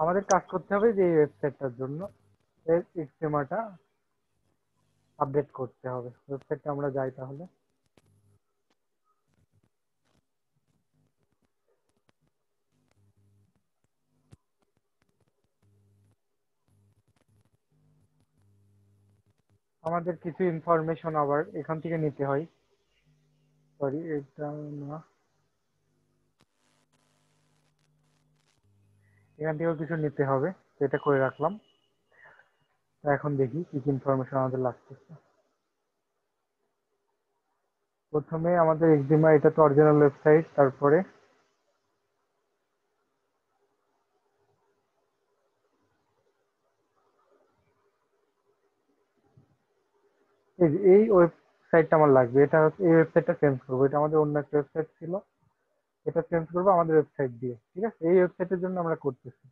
আমাদের কাজ করতে হবে যে এই ওয়েবসাইটটার জন্য এর এক্সটেমাটা আপডেট করতে হবে। ওয়েবসাইটটা আমরা যাই তাহলে। আমাদের কিছু ইনফরমেশন আবার এখান থেকে নিতে হয়। সরি, এটা না, এখান থেকেও কিছু নিতে হবে, এটা করে রাখলাম। এখন দেখি কি কি ইনফরমেশন আমাদের লাগতেছে। প্রথমে আমাদের এক্সিমা, এটা তো অরিজিনাল ওয়েবসাইট। তারপরে এই ওয়েবসাইটটা আমার লাগবে। এটা হচ্ছে, এই ওয়েবসাইটটা চেঞ্জ করবো। এটা আমাদের অন্য একটা ওয়েবসাইট ছিল, এটা চেঞ্জ করবো আমাদের ওয়েবসাইট দিয়ে। ঠিক আছে, এই ওয়েবসাইটের জন্য আমরা করতেছি।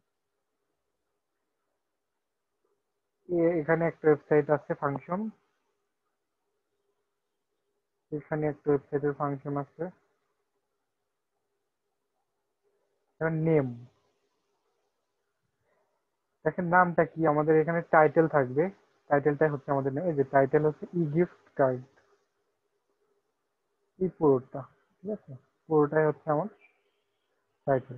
এখানে একটা ওয়েবসাইট আছে ফাংশন, এখানে একটা ওয়েবসাইটের ফাংশন আছে। নেম, দেখেন নামটা কি, আমাদের এখানে টাইটেল থাকবে। টাইটেলটাই হচ্ছে আমাদের নেম। এই যে টাইটেল হচ্ছে ই গিফট গাইড, এই পুরোটা। ঠিক আছে, পুরোটাই হচ্ছে আমার টাইটেল।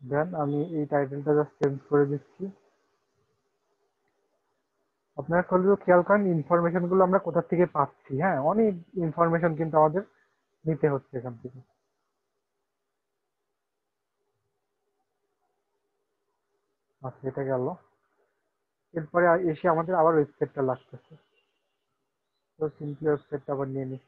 দেন আমি এই টাইটেলটা জাস্ট চেঞ্জ করে দিচ্ছি। আপনারা করলেও খেয়াল করেন ইনফরমেশন গুলো আমরা কোথা থেকে পাচ্ছি। হ্যাঁ, অনেক ইনফরমেশন কিন্তু আমাদের নিতে হচ্ছে এখান থেকে। আচ্ছা, এটা গেল। এরপরে এসে আমাদের আবার ওয়েবসাইটটা লাগতেছে, তো সিম্পলি ওয়েবসাইটটা আবার নিয়ে নিই।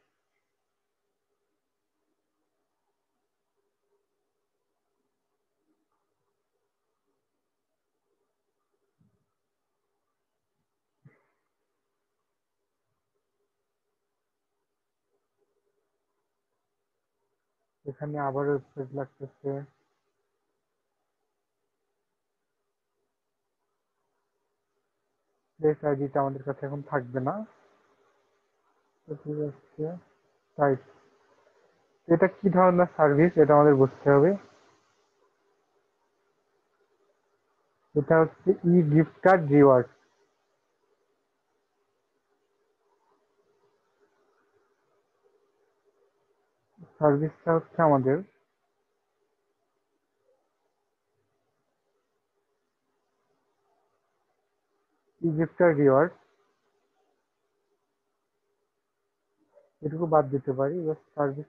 এখানে আবার ওয়েবসাইট লাগতেছে। প্লেস আইডিটা আমাদের কাছে এখন থাকবে না, তো ঠিক আছে। টাইপ, এটা কি ধরনের সার্ভিস এটা আমাদের বুঝতে হবে। এটা হচ্ছে ই গিফট কার্ড রিওয়ার্ড। সার্ভিসটা হচ্ছে আমাদের ই গিফট কার্ড রিওয়ার্ড। এটুকু বাদ দিতে পারি, সার্ভিস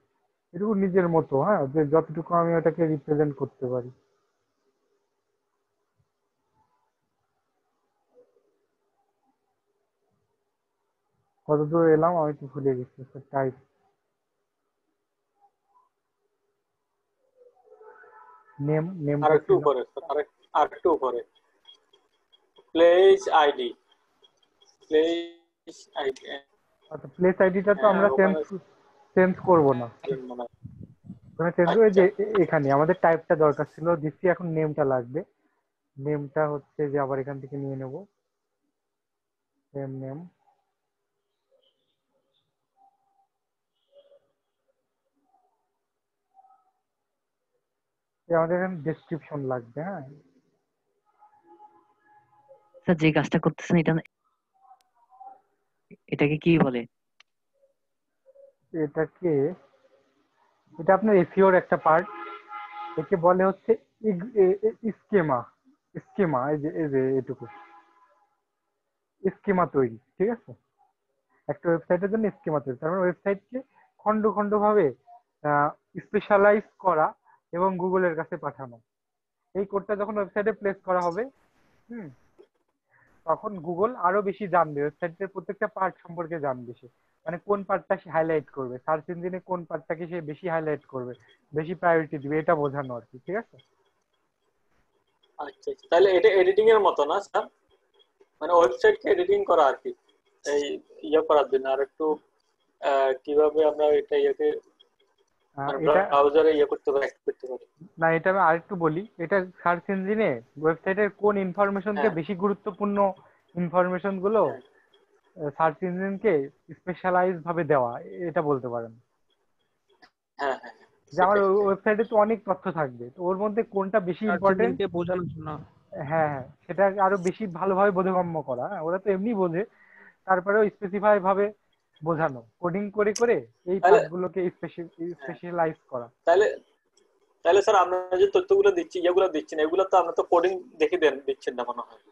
এটুকু নিজের মতো, হ্যাঁ, যে যতটুকু আমি ওটাকে রিপ্রেজেন্ট করতে পারি। কত দূর এলাম আমি তো ভুলে গেছি। টাইপ, আর নেমটা একটু ছিল। উপরে স্যার, আর একটু উপরে প্লেস আইডি, প্লেস আইডি। আচ্ছা, প্লেস আইডিটা তো হ্যাঁ আমরা চেঞ্জ ওখানে চেঞ্জ করব না। মনে হয়। ওখানে চেঞ্জ ওই আচ্ছা যে এখানে আমাদের টাইপটা দরকার ছিল, দিচ্ছি। এখন নেমটা লাগবে। নেমটা হচ্ছে যে আবার এখান থেকে নিয়ে নেব। Same name. আমাদের এখানে ডেসক্রিপশন লাগবে। হ্যাঁ, স্যার যে কাজটা করতেছেন এটাকে কি বলে? এটাকে, এটা আপনার এসইওর একটা পার্ট। একে বলে হচ্ছে স্কেমা। স্কেমা, এই যে এটুকু স্কেমা তৈরি। ঠিক আছে, একটা ওয়েবসাইটের জন্য স্কিমা তৈরি, তার মানে ওয়েবসাইটকে খন্ড খন্ড ভাবে স্পেশালাইজ করা এবং গুগলের কাছে পাঠানো। এই কোডটা যখন ওয়েবসাইটে প্লেস করা হবে, হুম, তখন গুগল আরো বেশি জানবে, ওয়েবসাইটের প্রত্যেকটা পার্ট সম্পর্কে জানবে সে। মানে কোন পার্টটা সে হাইলাইট করবে, সার্চ ইঞ্জিনে কোন পার্টটাকে সে বেশি হাইলাইট করবে, বেশি প্রায়োরিটি দিবে, এটা বোঝানো আর কি। ঠিক আছে, আচ্ছা আচ্ছা, তাহলে এটা এডিটিং এর মতো না স্যার? মানে ওয়েবসাইটকে এডিটিং করা আর কি, এই ইয়ে করার জন্য আর একটু কিভাবে আমরা এটা ইয়েকে মানে এটা ব্রাউজারে ইয়ে করতে পারি, অ্যাক্সেস করতে পারি। না, এটা আমি আরেকটু বলি। এটা সার্চ ইঞ্জিনে ওয়েবসাইটের কোন ইনফরমেশনকে হ্যাঁ বেশি গুরুত্বপূর্ণ ইনফরমেশন গুলো হ্যাঁ সার্চ ইঞ্জিনকে স্পেশালাইজ ভাবে দেওয়া, এটা বলতে পারেন। হ্যাঁ হ্যাঁ। যে আমার সেটাই। ওয়েবসাইটে তো অনেক তথ্য থাকবে, তো ওর মধ্যে কোনটা বেশি ইম্পর্টেন্ট। গার্জিয়ানদেরকে বোঝানোর জন্য। হ্যাঁ হ্যাঁ, সেটা আরো বেশি ভালোভাবে বোধগম্য করা। হ্যাঁ, ওরা তো এমনি বোঝে, তারপরেও স্পেসিফাই ভাবে বোঝানো, কোডিং করে করে এই তাহলে পার্টগুলোকে হ্যাঁ, স্পেশালাইজ করা। তাহলে তাহলে স্যার আমরা যে তথ্যগুলো দিচ্ছি ইয়েগুলো দিচ্ছেন, এগুলো তো আমরা তো কোডিং দেখে দিচ্ছেন না মনে হয়।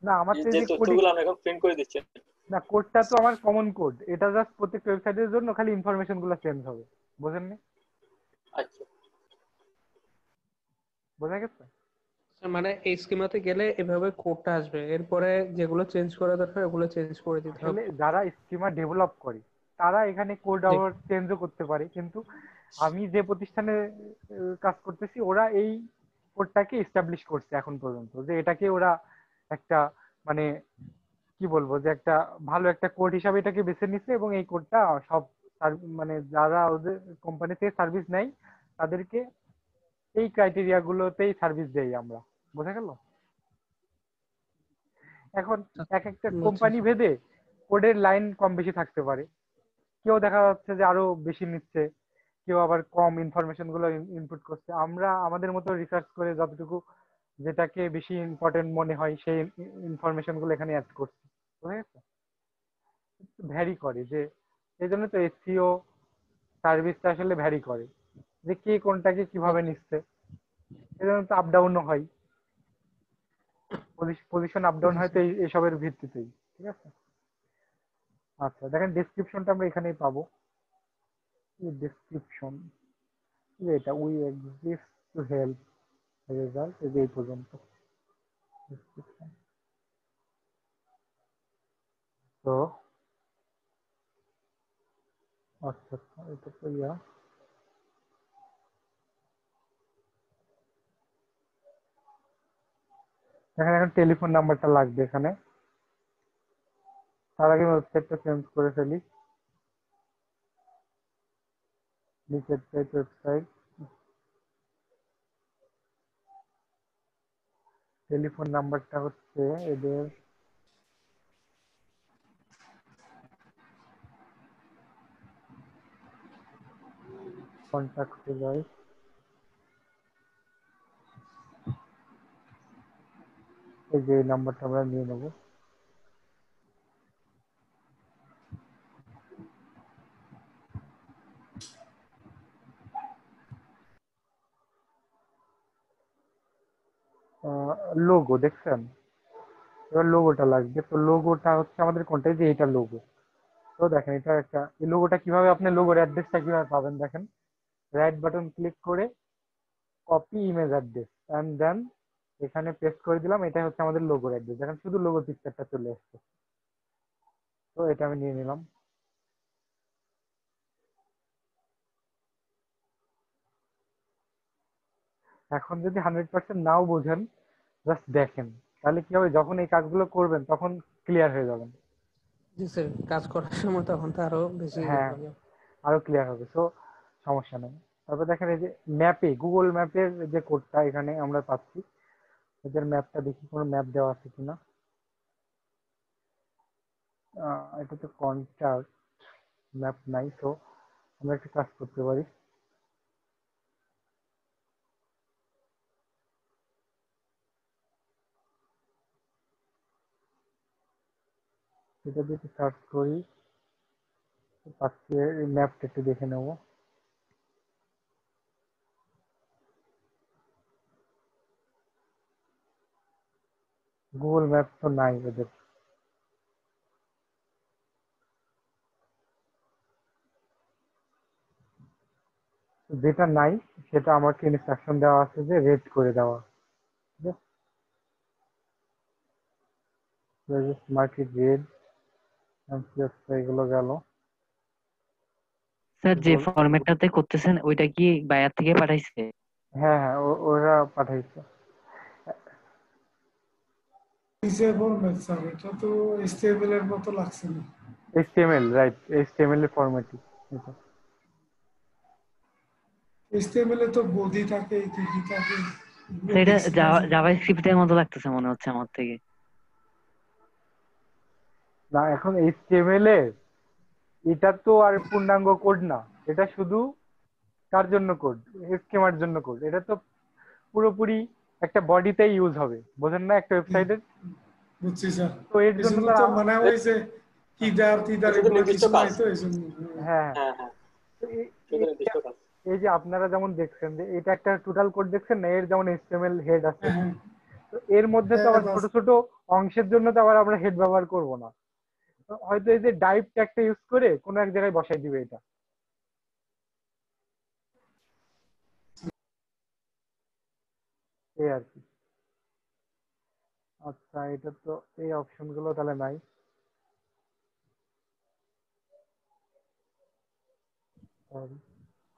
না, আমার তো এই যে যে কোডিং, তথ্যগুলো আমরা এখন প্রিন্ট করে দিচ্ছেন। না কোডটা তো আমার কমন কোড, এটা জাস্ট প্রত্যেকটা ওয়েবসাইটের জন্য খালি ইনফরমেশন গুলো চেঞ্জ হবে, বোঝেননি? আচ্ছা, বোঝা গেছে? মানে এই স্কিমাতে গেলে এভাবে কোডটা আসবে, এরপরে যেগুলো চেঞ্জ করা দরকার ওগুলো চেঞ্জ করে দিতে আসলে হবে। যারা স্কিমা ডেভেলপ করে তারা এখানে কোড জি। আবার চেঞ্জও করতে পারে, কিন্তু আমি যে প্রতিষ্ঠানে কাজ করতেছি ওরা এই কোডটাকে এস্টাবলিশ করছে এখন পর্যন্ত, যে এটাকে ওরা একটা মানে কি বলবো, যে একটা ভালো একটা কোড হিসাবে এটাকে বেছে নিচ্ছে, এবং এই কোডটা সব মানে যারা ওদের কোম্পানি থেকে সার্ভিস নেয় তাদেরকে এই ক্রাইটেরিয়া গুলোতেই সার্ভিস দেই আমরা। বোঝা গেল? এখন এক একটা কোম্পানি বুঝছি। ভেদে কোডের লাইন কম বেশি থাকতে পারে, কেউ দেখা যাচ্ছে যে আরো বেশি নিচ্ছে, কেউ আবার কম ইনফরমেশন গুলো ইনপুট করছে। আমরা আমাদের মতো রিসার্চ করে যতটুকু যেটাকে বেশি ইম্পর্টেন্ট মনে হয় সেই ইনফরমেশন গুলো এখানে অ্যাড করছি। বুঝা গেছে? ভ্যারি করে, যে এই জন্য তো এসইও সার্ভিসটা আসলে ভ্যারি করে, যে কে কোনটাকে কিভাবে নিচ্ছে। এই জন্য তো আপ ডাউনও হয়, পজিশন আপ ডাউন হয় বুঝেছি। তো এইসবের ভিত্তিতেই। ঠিক আছে? আচ্ছা দেখেন, ডেসক্রিপশনটা আমরা এখানেই পাবো। ডেসক্রিপশন এটা we exist to help result, এই পর্যন্ত description। তো আচ্ছা আচ্ছা, এটা তো এখানে এখন টেলিফোন নাম্বারটা লাগবে এখানে। তার আগে ওয়েবসাইটটা চেঞ্জ করে ফেলি। ওয়েবসাইট, টেলিফোন নাম্বারটা হচ্ছে এদের কন্ট্যাক্টে যাই। এই যে এই নাম্বারটা আমরা নিয়ে নেবো। লোগো দেখছেন? এবার লোগোটা লাগবে, তো লোগোটা হচ্ছে আমাদের কোনটা, এই যে এটা লোগো। তো দেখেন এটা একটা, এই লোগোটা কিভাবে, আপনি লোগোর অ্যাড্রেসটা কিভাবে পাবেন দেখেন। রাইট বাটন ক্লিক করে copy image address and then এখানে পেস্ট করে দিলাম। এটা হচ্ছে আমাদের লোগোর অ্যাড্রেস, দেখেন শুধু লোগো পিকচারটা চলে আসছে। তো এটা আমি নিয়ে নিলাম। এখন যদি 100% নাও বোঝেন, জাস্ট দেখেন, তাহলে কি হবে, যখন এই কাজগুলো করবেন তখন ক্লিয়ার হয়ে যাবেন। জি স্যার, কাজ করার সময় তখন তো আরো বেশি হ্যাঁ, হবে। আরো ক্লিয়ার হবে। তো সমস্যা নেই। তারপর দেখেন এই যে ম্যাপে, গুগল ম্যাপের যে কোডটা এখানে আমরা পাচ্ছি, এদের ম্যাপটা দেখি কোনো ম্যাপ দেওয়া আছে কিনা। এটাতে কন্ট্যাক্ট ম্যাপ নাই, তো আমরা একটা কাজ করতে পারি। এটা দিয়ে সার্চ করি, পাচ্ছি। এই ম্যাপটা একটু দেখে নেব। গুগল ম্যাপ তো নাই এদের। যেটা নাই সেটা আমাকে ইনস্ট্রাকশন দেওয়া আছে যে রেড করে দেওয়া। মার্কেট রেড, এগুলো গেল। স্যার যে এরপর ফরম্যাটটাতে করতেছেন ওইটা কি বায়ার থেকে পাঠাইছে? হ্যাঁ হ্যাঁ, ওরা পাঠাইছে। ডিসেবল ম্যাথ, এটা তো স্টেবল এর মতো লাগছে না। এইচটিএমএল, রাইট, এইচটিএমএল এর ফরম্যাটই এটা। HTML এ তো বডি থাকে, কি কি থাকে, এগুলো স্যার এটা দেখছি মাঝে মধ্যে। জাভাস্ক্রিপ্টের মতো লাগতেছে মনে হচ্ছে আমার থেকে। না, এখন এইচটিএমএল এর এটা তো আর পূর্ণাঙ্গ কোড না, এটা শুধু কার জন্য কোড? স্কিমার জন্য কোড। এটা তো পুরোপুরি একটা বডিতেই ইউজ হবে, বোঝেন না, একটা ওয়েবসাইটের। বুঝছি স্যার। তো এর এই জন্য জন্য তারা তো মানে ওই যে হিডার এটা টিডার শুধু এগুলো নির্দিষ্ট কিছু নাই কাজ। তো এই জন্য। হ্যাঁ, হ্যাঁ হ্যাঁ, তো শুধু নির্দিষ্ট কাজ। এই যে আপনারা যেমন দেখছেন যে এটা একটা টোটাল কোড দেখছেন না, এর যেমন HTML হেড আছে, হ্যাঁ হ্যাঁ তো এর মধ্যে তো হ্যাঁ আবার বাস। ছোট ছোট অংশের জন্য তো আবার আমরা হেড ব্যবহার করব না। তো হয়তো এই যে ডাইভ ট্যাগটা ইউজ করে কোনো এক জায়গায় বসাই দিবে এটা, এই আর কি। আচ্ছা, এটা তো এই অপশন গুলো তাহলে নাই।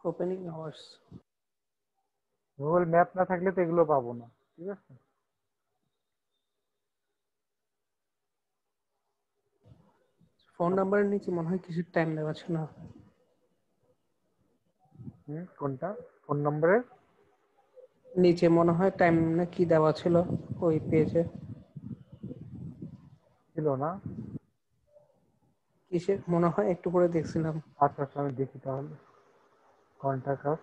Opening hours. গুগল ম্যাপ না থাকলে তো এগুলো পাবো না, ঠিক আছে। ফোন নাম্বারের নিচে মনে হয় কিছু টাইম দেওয়া ছিল। কোনটা? ফোন নম্বরের নিচে মনে হয় টাইম না কি দেওয়া ছিল ওই পেজে। ছিল না? কিসের মনে হয় একটু করে দেখছিলাম। আচ্ছা আচ্ছা, আমি দেখি তাহলে। কন্টাক্ট আস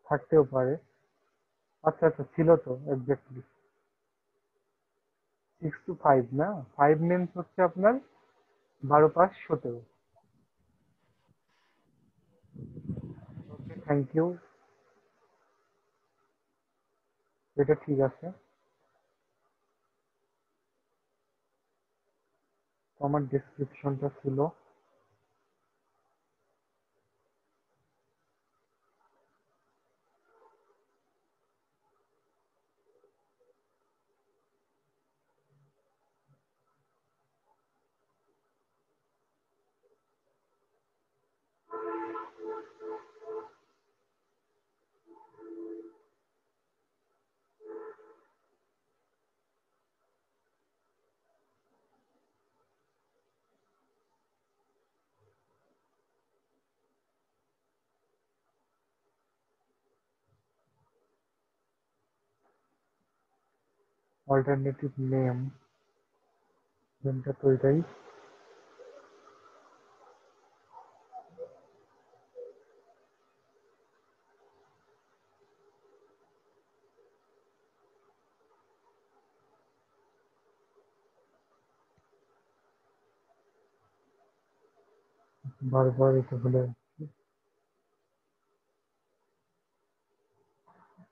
থাকতেও পারে। আচ্ছা আচ্ছা, ছিল তো এক্স্যাক্টলি 6 to 5 না? 5 মিনস হচ্ছে আপনার 12 5 17। ওকে, থ্যাংক ইউ, এটা ঠিক আছে। তো আমার ডেসক্রিপশনটা ছিল। অল্টারনেটিভ নেম, নেমটা তো এটাই। বারবার এটা ভুলে যাচ্ছি।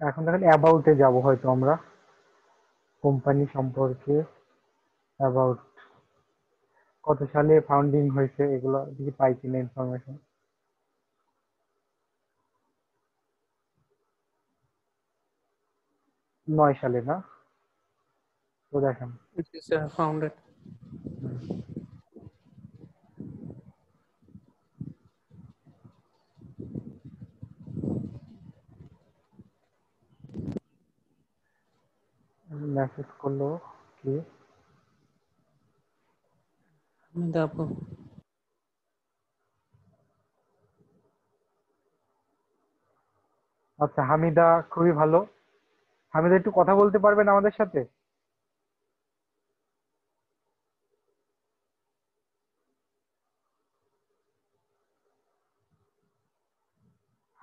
এখন দেখেন অ্যাবাউটে যাব হয়তো আমরা, কোম্পানি সম্পর্কে, অ্যাবাউট, কত সালে ফাউন্ডিং হয়েছে, এগুলো দেখি পাই কিনা ইনফরমেশন। 9 সালে না? তো দেখেন, ফাউন্ডেড। মেসেজ করলো কি? দেখো আচ্ছা, হামিদা খুবই ভালো। হামিদা একটু কথা বলতে পারবেন আমাদের সাথে?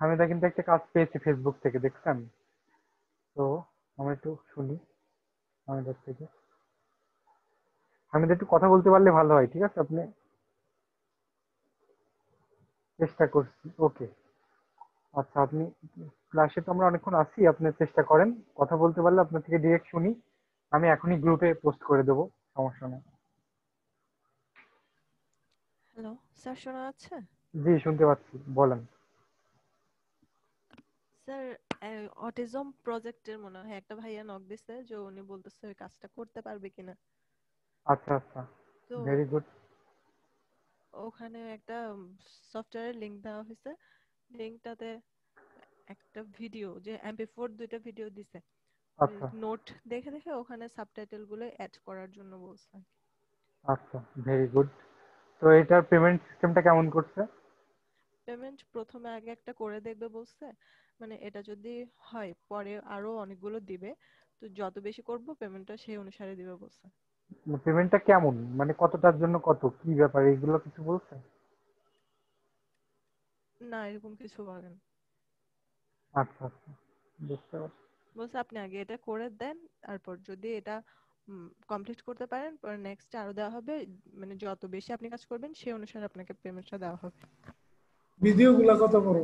হামিদা কিন্তু একটা কাজ পেয়েছে ফেসবুক থেকে, দেখছেন তো? আমরা একটু শুনি হামিদার থেকে। হামিদা একটু কথা বলতে পারলে ভালো হয়, ঠিক আছে? আপনি চেষ্টা করছি, ওকে। আচ্ছা, আপনি ক্লাসে তো আমরা অনেকক্ষণ আছি, আপনি চেষ্টা করেন কথা বলতে পারলে আপনার থেকে ডিরেক্ট শুনি। আমি এখনই গ্রুপে পোস্ট করে দেবো, সমস্যা নেই। হ্যালো স্যার, শোনা যাচ্ছে? জি, শুনতে পাচ্ছি, বলেন। স্যার, অটিজম প্রজেক্টের মনে হয় একটা ভাইয়া নক দিছে যে উনি বলতেছে ওই কাজটা করতে পারবে কিনা। আচ্ছা আচ্ছা, তো ভেরি গুড। ওখানে একটা সফটওয়্যারের লিংক দেওয়া হয়েছে। লিংকটাতে একটা ভিডিও, যে MP4 দুইটা ভিডিও দিছে, আচ্ছা নোট দেখে দেখে ওখানে সাবটাইটেল গুলো অ্যাড করার জন্য বলছে। আচ্ছা, ভেরি গুড। তো এটার পেমেন্ট সিস্টেমটা কেমন করছে? পেমেন্ট প্রথমে আগে একটা করে দেখবে বলছে, মানে এটা যদি হয় পরে আরো অনেকগুলো দিবে, তো যত বেশি করব পেমেন্টটা সেই অনুসারে দিবে বলছে। পেমেন্টটা কেমন, মানে কতটার জন্য কত, কি ব্যাপার, এগুলো কিছু বলছে? না, এরকম কিছু বলেন। আচ্ছা আচ্ছা, বুঝতে পারছি। বলছে আপনি আগে এটা করে দেন, তারপর যদি এটা কমপ্লিট করতে পারেন পরে নেক্সট আরো দেওয়া হবে, মানে যত বেশি আপনি কাজ করবেন সেই অনুসারে আপনাকে পেমেন্টটা দেওয়া হবে। ভিডিওগুলা কত বড়?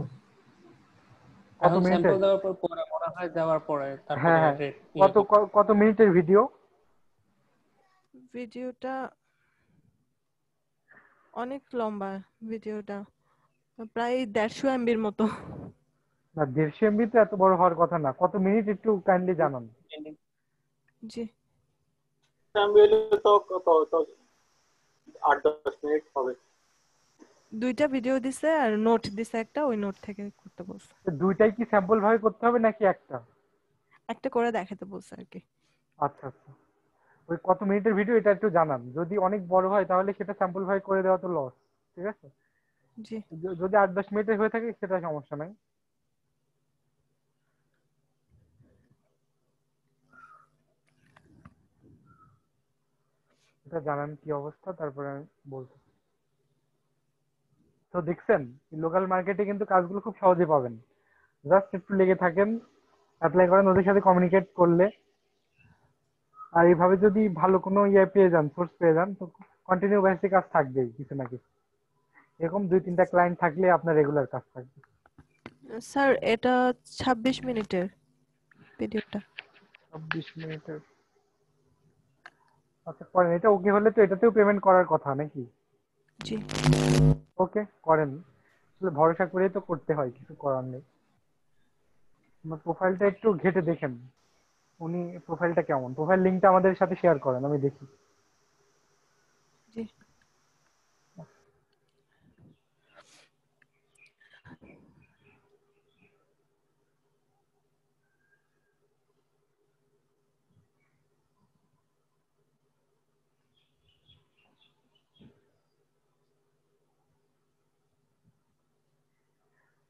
কত এখন মিনিটের? স্যাম্পল দেওয়ার পর পরে মনে হয় দেওয়ার পরে হ্যাঁ তারপরে হ্যাঁ, রেট কত মিনিটের ভিডিও? ভিডিওটা অনেক লম্বা, ভিডিওটা প্রায় 150 MB মতো। না, 150 MB তো এত বড় হওয়ার কথা না। কত মিনিট একটু কাইন্ডলি জানান। জি, আমি হলে তো কত তো 8-10 মিনিট হবে। 2টা ভিডিও দিছে আর নোট দিছে একটা, ওই নোট থেকে করতে বলছে। তো দুইটাই কি স্যাম্পল ভাবে করতে হবে নাকি একটা? একটা করে দেখাতে বলছে আর কি। আচ্ছা আচ্ছা, ওই কত মিনিটের ভিডিও এটা একটু জানান। যদি অনেক বড় হয় তাহলে সেটা স্যাম্পল ভাবে করে দেওয়া তো লস, ঠিক আছে? জি, যদি 8-10 মিনিটের হয়ে থাকে সেটা সমস্যা নাই। এটা জানান কি অবস্থা, তারপরে আমি বলছি। তো দেখছেন, লোকাল মার্কেটে কিন্তু কাজগুলো খুব সহজে পাবেন। জাস্ট একটু লেগে থাকেন, অ্যাপ্লাই করেন, ওদের সাথে কমিউনিকেট করলে। আর এইভাবে যদি ভালো কোনো ইয়ে পেয়ে যান, সোর্স পেয়ে যান, তো কন্টিনিউ বেসিসে কাজ থাকবেই কিছু না কিছু। এরকম 2-3টা ক্লায়েন্ট থাকলে আপনার রেগুলার কাজ থাকবে। স্যার এটা 26 মিনিটের ভিডিওটা। 26 মিনিটের? আচ্ছা করেন, এটা ওকে হলে তো এটাতেও পেমেন্ট করার কথা নাকি? জি, ওকে করেন, আসলে ভরসা করেই তো করতে হয়, কিছু করার নেই। আমার প্রোফাইলটা একটু ঘেটে দেখেন, উনি প্রোফাইলটা কেমন, প্রোফাইল লিঙ্কটা আমাদের সাথে শেয়ার করেন, আমি দেখি। জি।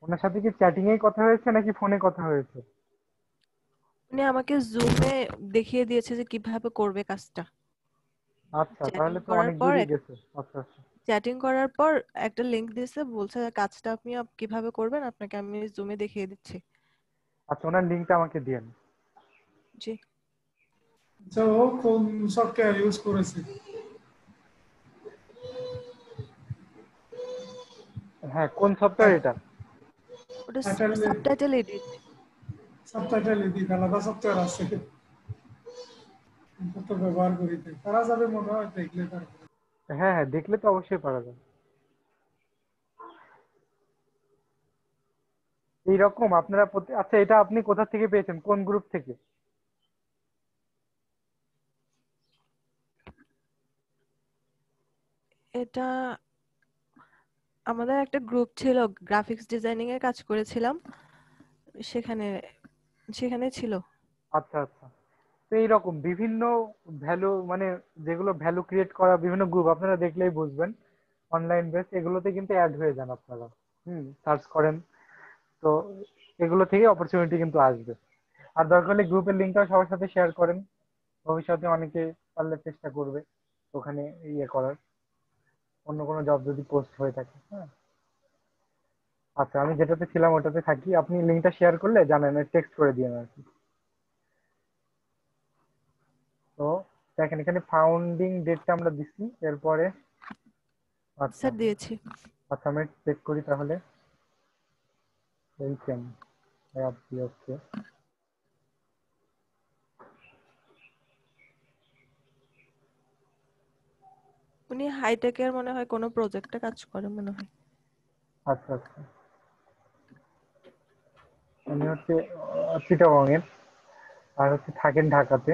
ওনার সাথে কি চ্যাটিং এ কথা হয়েছে নাকি ফোনে কথা হয়েছে? উনি আমাকে জুমে দেখিয়ে দিয়েছে যে কিভাবে করবে কাজটা। আচ্ছা, চ্যাটিং তাহলে তো করার অনেক পর দূরই গেছে। আচ্ছা আচ্ছা। চ্যাটিং করার পর একটা লিংক দিয়েছে, বলছে কাজটা আপনি কিভাবে করবেন আপনাকে আমি জুমে দেখিয়ে দিচ্ছি। আচ্ছা, ওনার লিঙ্কটা আমাকে দিয়েন। জি, আচ্ছা, ও কোন সফটওয়্যার ইউজ করেছে? হ্যাঁ, কোন সফটওয়্যার এটা? ওটা title subtitle edit. Subtitle edit আলাদা সফটওয়্যার আছে, আমরা তো ব্যবহার করি না। তারা যাবে মনে হয় দেখলে তারপরে। হ্যাঁ হ্যাঁ, দেখলে তো অবশ্যই পারা যাবে। এইরকম আপনারা আচ্ছা, এটা আপনি কোথা থেকে পেয়েছেন, কোন গ্রুপ থেকে? এটা আমাদের একটা গ্রুপ ছিল, গ্রাফিক্স ডিজাইনিং এর কাজ করেছিলাম, সেখানে সেখানে ছিল। আচ্ছা আচ্ছা, তো এইরকম বিভিন্ন ভ্যালু, মানে যেগুলো ভ্যালু ক্রিয়েট করা বিভিন্ন গ্রুপ আপনারা দেখলেই বুঝবেন, অনলাইন বেস, এগুলোতে কিন্তু অ্যাড হয়ে যান আপনারা। সার্চ করেন, তো এগুলো থেকে অপরচুনিটি কিন্তু আসবে। আর দরকার হলে গ্রুপের লিঙ্কটাও সবার সাথে শেয়ার করেন, ভবিষ্যতে অনেকে পারলে চেষ্টা করবে ওখানে ইয়ে করার, অন্য কোনো জব যদি পোস্ট হয়ে থাকে। হ্যাঁ, আচ্ছা, আমি যেটাতে ছিলাম ওটাতে থাকি, আপনি লিঙ্কটা শেয়ার করলে জানেন, টেক্সট করে দিন আর কি। তো দেখেন, এখানে ফাউন্ডিং ডেটটা আমরা দিচ্ছি, এরপরে আচ্ছা স্যার দিয়েছি। আচ্ছা, আমি চেক করি তাহলে। এই সেম, ওকে। উনি হাইটেকের মনে হয় কোনো প্রজেক্টে কাজ করে মনে হয়। আচ্ছা আচ্ছা, উনি হচ্ছে চিটাগং এর, আর হচ্ছে থাকেন ঢাকাতে।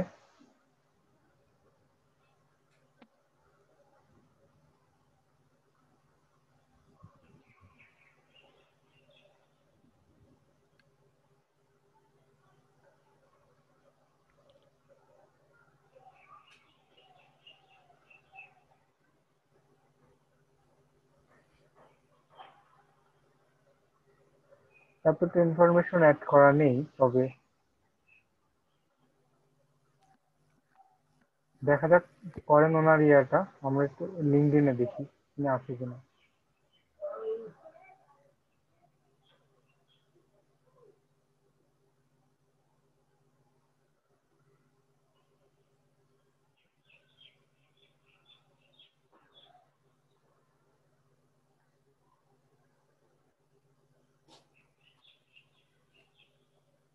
এতটা ইনফরমেশন অ্যাড করা নেই, তবে দেখা যাক করেন ওনার ইয়েটা। আমরা একটু লিঙ্কডইনে দেখি উনি আছে কিনা।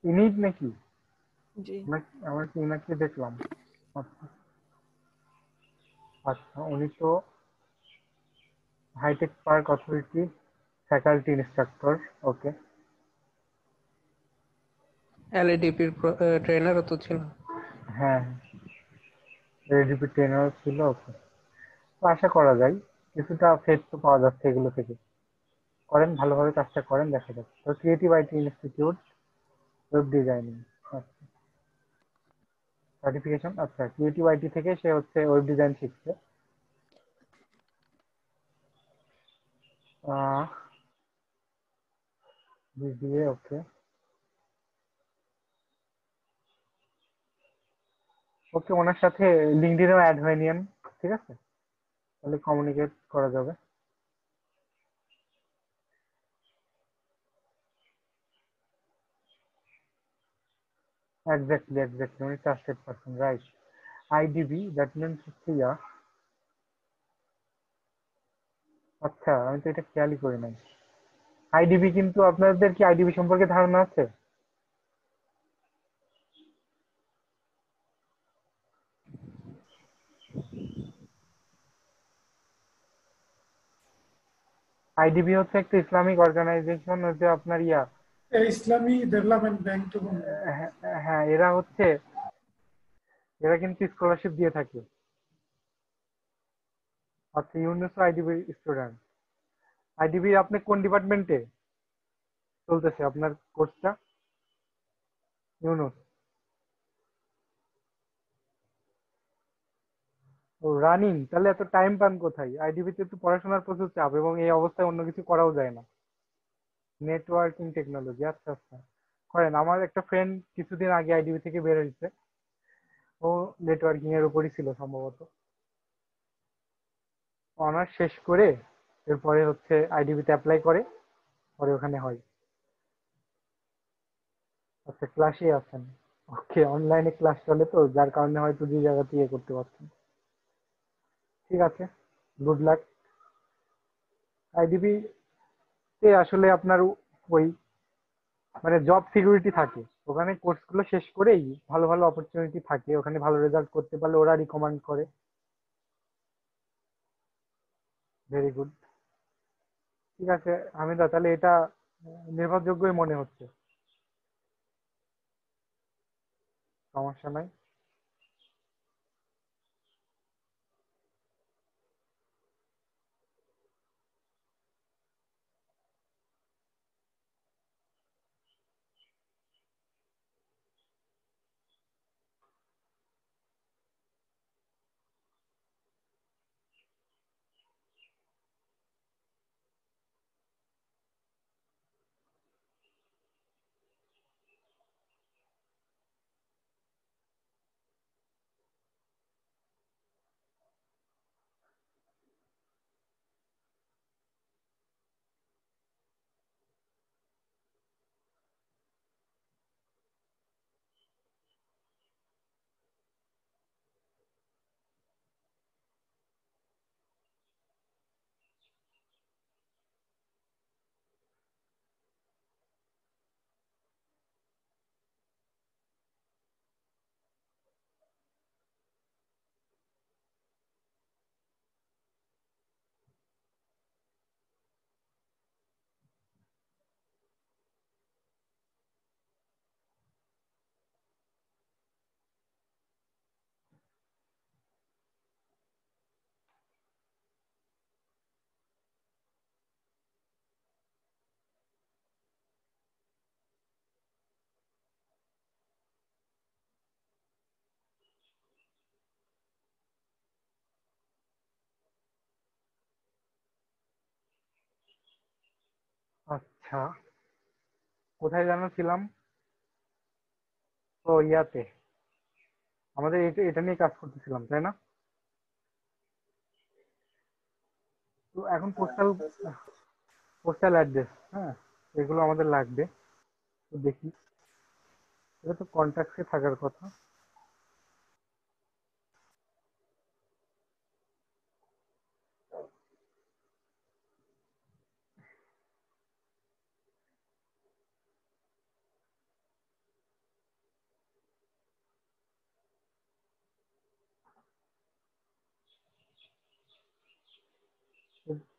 ইনিট নাকি? জি। আমরা কি ইনাকে দেখলাম? আচ্ছা আচ্ছা, উনি তো hi tech park authority faculty instructor. Okay. এলএডিপির ট্রেনারও তো ছিল। হ্যাঁ, রেডিপি ট্রেনার ছিল। ওকে, তো আশা করা যায় কিছুটা ফেড তো পাওয়া যাচ্ছে এগুলো থেকে। করেন, ভালোভাবে কাজটা করেন, দেখা যাচ্ছে। তো creative IT institute, web designing, আচ্ছা সার্টিফিকেশন। আচ্ছা, ক্রিয়েটিভ আইটি থেকে সে হচ্ছে ওয়েব ডিজাইন শিখছে। বিবিএ, ওকে ওকে। ওনার সাথে লিঙ্কডইনও অ্যাড হয়ে নিন, ঠিক আছে? তাহলে কমিউনিকেট করা যাবে। এক্স্যাক্টলি এক্স্যাক্টলি, উনি trusted person, right. IDB, that means হচ্ছে ইয়া। আচ্ছা, আমি তো এটা খেয়ালই করি নাই। আইডিবি, কিন্তু আপনাদের কি আইডিবি সম্পর্কে ধারণা আছে? আইডিবি হচ্ছে একটা ইসলামিক অর্গানাইজেশন, হচ্ছে আপনার ইয়া। ইসলামী ডেভেলপমেন্ট ব্যাংক তো মনে হয়। হ্যাঁ হ্যাঁ, এরা কিন্তু স্কলারশিপ দিয়ে থাকে। আচ্ছা, ইউনুস আইডিবি স্টুডেন্ট। আইডিবি, আপনি কোন ডিপার্টমেন্টে চলতেছে আপনার কোর্সটা? ইউনুস, ও রানিং। তাহলে এত টাইম পান কোথায়? আইডিবিতে তো পড়াশোনার প্রচুর চাপ, এবং এই অবস্থায় অন্য কিছু করাও যায় না। নেটওয়ার্কিং টেকনোলজি, আচ্ছা আচ্ছা, করেন। আমার একটা ফ্রেন্ড কিছুদিন আগে আইডিবি থেকে বের হয়েছে, ও নেটওয়ার্কিং এর উপরই ছিল সম্ভবত। অনার্স শেষ করে এরপরে হচ্ছে আইডিবিতে অ্যাপ্লাই করে, পরে ওখানে হয়। আচ্ছা, ক্লাসে আছেন। ওকে, অনলাইনে ক্লাস চলে তো, যার কারণে হয়তো দুই জায়গাতে ইয়ে করতে পারছেন। ঠিক আছে, গুড লাক। আইডিবি তে আসলে আপনার ওই মানে জব সিকিউরিটি থাকে। ওখানে কোর্স গুলো শেষ করেই ভালো ভালো অপরচুনিটি থাকে, ওখানে ভালো রেজাল্ট করতে পারলে ওরা রিকমেন্ড করে। Very good. ঠিক আছে হামিদা, তাহলে এটা নির্ভরযোগ্যই মনে হচ্ছে। সমস্যা নাই। আচ্ছা, কোথায় যেন ছিলাম? তো ইয়াতে আমাদের এটা এটা নিয়ে কাজ করতেছিলাম, তাই না? তো এখন পোস্টাল অ্যাড্রেস, হ্যাঁ, এগুলো আমাদের লাগবে। তো দেখি, এটা তো কন্ট্যাক্টে থাকার কথা।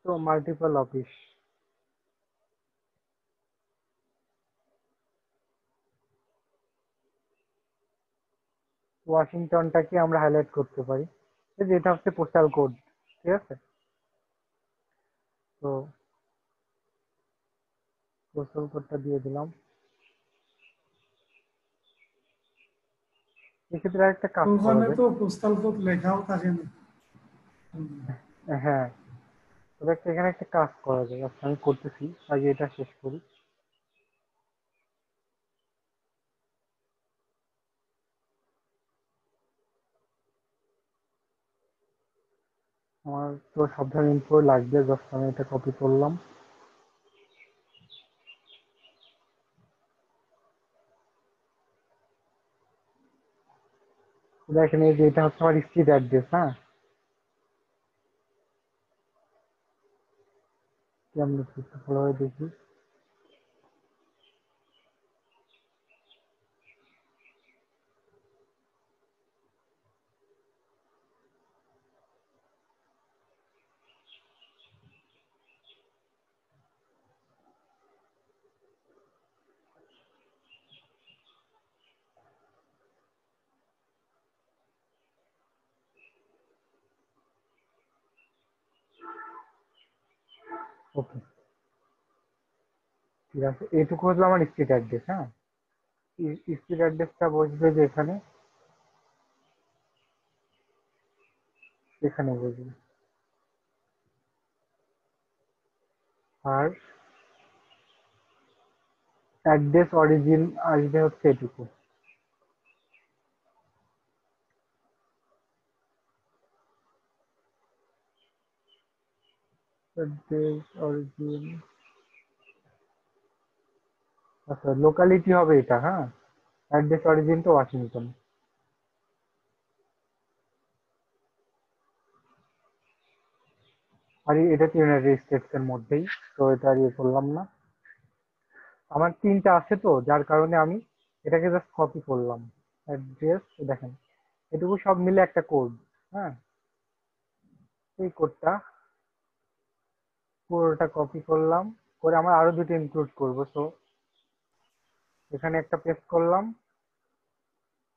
তো মাল্টিপল অফিস, ওয়াশিংটনটাকে আমরা হাইলাইট করতে পারি, এই যে এটা হচ্ছে পোস্টাল কোড, ঠিক আছে। তো পোস্টাল কোডটা দিয়ে দিলাম। এক্ষেত্রে আরেকটা কাজ করা ওখানে যায়। তো পোস্টাল কোড লেখাও থাকে না। হ্যাঁ, তবে এখানে একটা কাজ করা যায়, আচ্ছা আমি করতেছি, আগে এটা শেষ করি। আমার তো সব ধরনের ইনফো লাগবে, জাস্ট আমি এটা কপি করলাম। দেখেন এই যে এটা হচ্ছে আমার স্ট্রিট অ্যাড্রেস, হ্যাঁ। আমরা ভালোভাবে দেখি। ওকে, ঠিক আছে, এইটুকু হলো আমার স্ট্রিট অ্যাড্রেস, হ্যাঁ। স্ট্রিট অ্যাড্রেসটা বসবে যে এখানে, এখানে বসবে। আর অ্যাড্রেস অরিজিন আসবে হচ্ছে এটুকু। অ্যাড্রেস অরিজিন, আচ্ছা লোকালিটি হবে এটা, হ্যাঁ। অ্যাড্রেস অরিজিন তো ওয়াশিংটন। আর এটা তো ইউনাইটেড স্টেটস এর মধ্যেই, তো এটা আর ইয়ে করলাম না। আমার তিনটা আছে তো, যার কারণে আমি এটাকে জাস্ট কপি করলাম। অ্যাড্রেস দেখেন, এটুকু সব মিলে একটা কোড, হ্যাঁ। এই কোডটা পুরোটা কপি করলাম, করে আমরা আরো দুটো ইনক্লুড করব। তো এখানে একটা পেস্ট করলাম,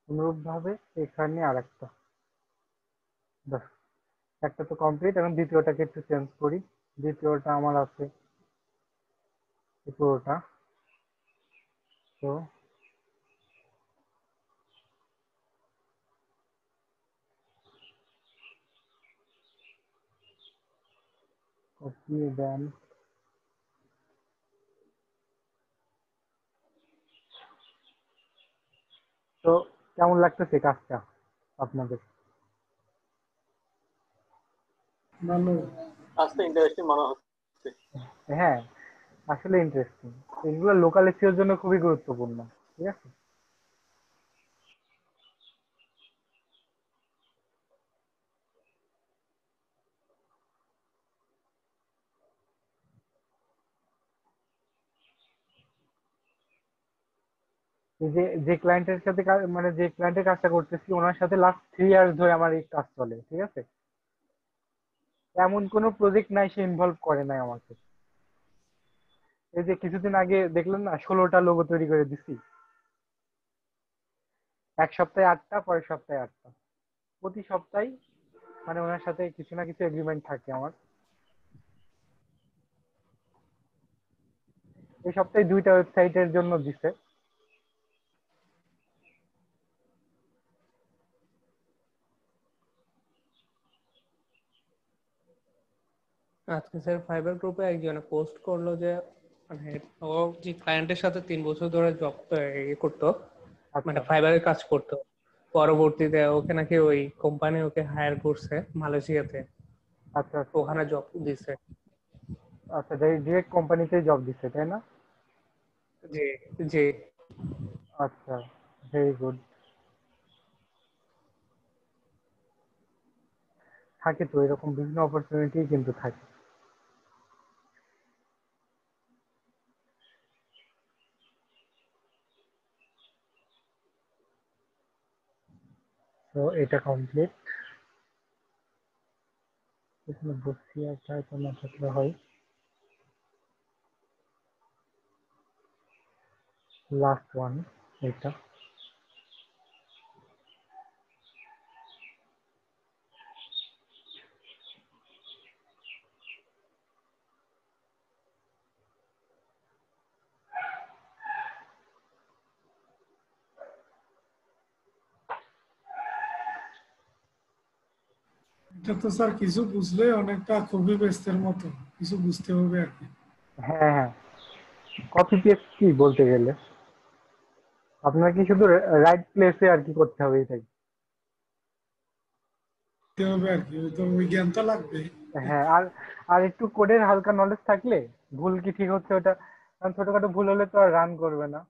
অনুরূপ ভাবে এখানে আর একটা, ব্যাস, একটা তো কমপ্লিট। এখন দ্বিতীয়টাকে একটু চেঞ্জ করি। দ্বিতীয়টা আমার আছে এই পুরোটা। তো কপি দেন, তো কেমন লাগতেছে কাজটা আপনাদের? ভালো। আজকে ইন্টারেস্টিং মনে হচ্ছে। হ্যাঁ, আসলে ইন্টারেস্টিং। এগুলো লোকাল এসইওর জন্য খুবই গুরুত্বপূর্ণ, ঠিক আছে। এই যে যে ক্লায়েন্টের সাথে মানে যে ক্লায়েন্টের কাজটা করতেছি, ওনার সাথে লাস্ট 3 ইয়ার্স ধরে আমার এই কাজ চলে, ঠিক আছে। এমন কোনো প্রজেক্ট নাই সে ইনভলভ করে নাই আমাকে। এই যে কিছুদিন আগে দেখলেন না, 16টা লোগো তৈরি করে দিছি, এক সপ্তাহে 8টা, পরের সপ্তাহে 8টা, প্রতি সপ্তাহে। মানে ওনার সাথে কিছু না কিছু এগ্রিমেন্ট থাকে আমার। এই সপ্তাহে 2টা ওয়েবসাইটের জন্য দিছে। আজকে স্যার ফাইবার গ্রুপে একজনে পোস্ট করলো যে মানে ও যে ক্লায়েন্টের সাথে 3 বছর ধরে জব করতো, মানে আচ্ছা ফাইবারের কাজ করতো। পরবর্তীতে ওকে নাকি ওই কোম্পানি ওকে হায়ার করছে মালয়েশিয়াতে, আচ্ছা আচ্ছা ওখানে জব দিছে। আচ্ছা, ডিরেক্ট কোম্পানিতেই জব দিচ্ছে, তাই না? জি জি। আচ্ছা, ভেরি গুড। থাকে তো এরকম বিভিন্ন অপরচুনিটি কিন্তু থাকে। তো এটা কমপ্লিট। এখানে বসিয়া টাইপের না থাকলে হয় লাস্ট ওয়ান এটা। এটা তো স্যার কিছু বুঝলে অনেকটা কপি পেস্টের মতো, কিছু বুঝতে হবে আর কি। হ্যাঁ হ্যাঁ, কপি পেস্ট কি বলতে গেলে আপনার কি শুধু রাইট প্লেসে আর কি করতে হবে এটাই। বুঝতে হবে আর কি, ওই তো ওই জ্ঞানটা লাগবে। হ্যাঁ, আর আর একটু কোডের হালকা নলেজ থাকলে ভুল কি ঠিক হচ্ছে ওটা, কারণ ছোটখাটো ভুল হলে তো আর রান করবে না।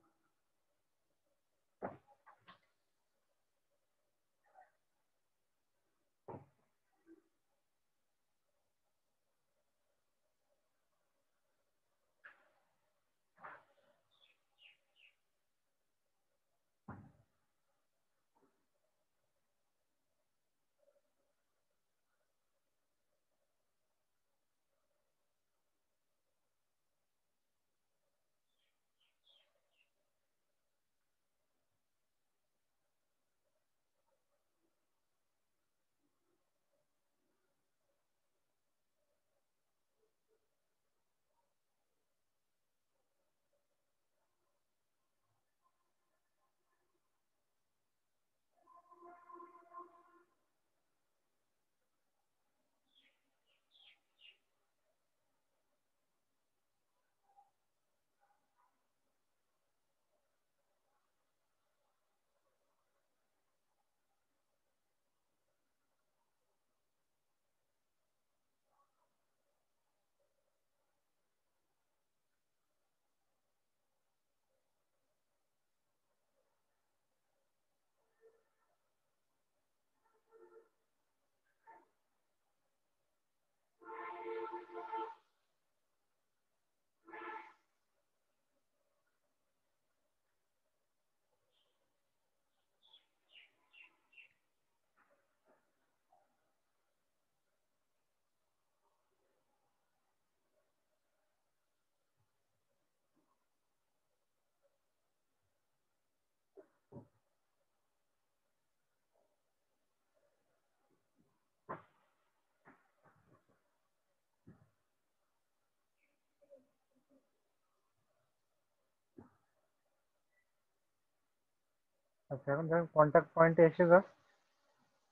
আচ্ছা, এখন ধরেন কন্টাক্ট পয়েন্টে এসে যাক,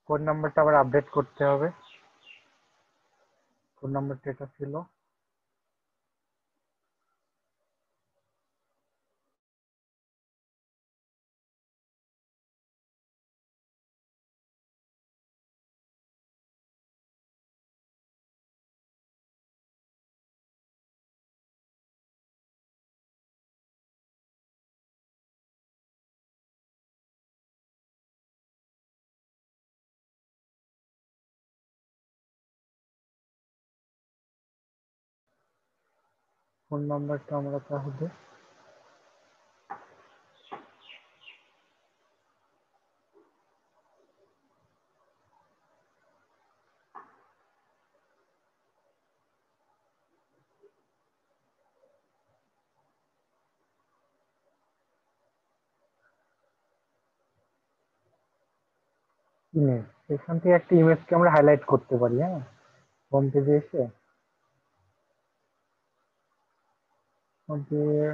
কোড নাম্বারটা আবার আপডেট করতে হবে। কোড নাম্বারটা এটা ছিল। ফোন নাম্বারটা আমরা তাহলে ইমেজ, এখান থেকে একটা ইমেজকে আমরা হাইলাইট করতে পারি। হ্যাঁ, হোম পেজে এসে হোম পেজে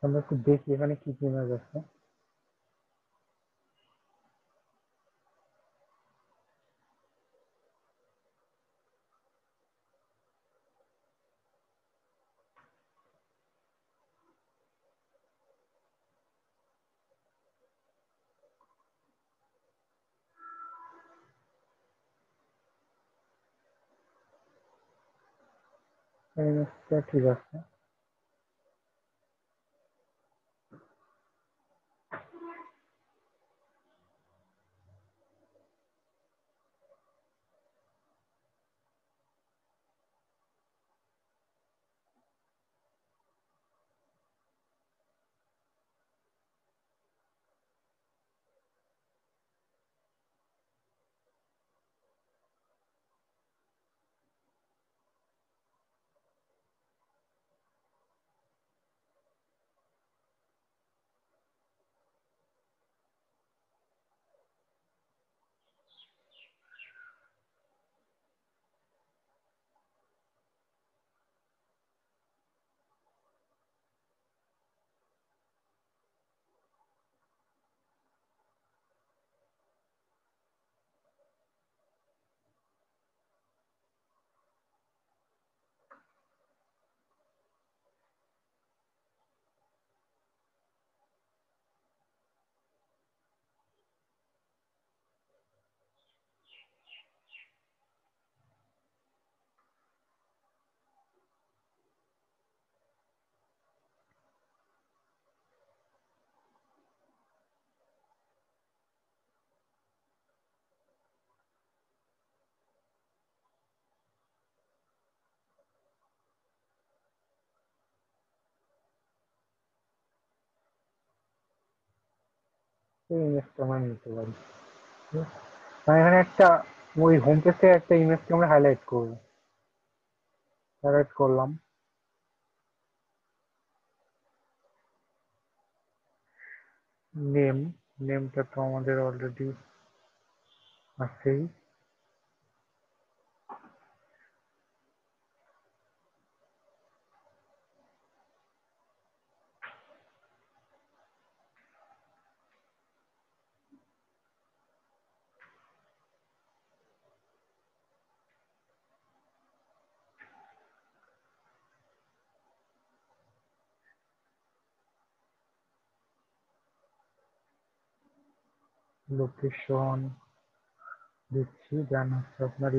আমরা একটু দেখি এখানে কি কি ইমেজ আছে। ইমেজটা ঠিক আছে। এই ইমেজটা আমরা নিতে পারি। মানে এখানে একটা ওই হোম পেজ থেকে একটা ইমেজকে আমরা হাইলাইট করবো। হাইলাইট করলাম, নেম, নেমটা তো আমাদের অলরেডি আছেই। লোকেশন দিচ্ছি, দেন হচ্ছে আপনার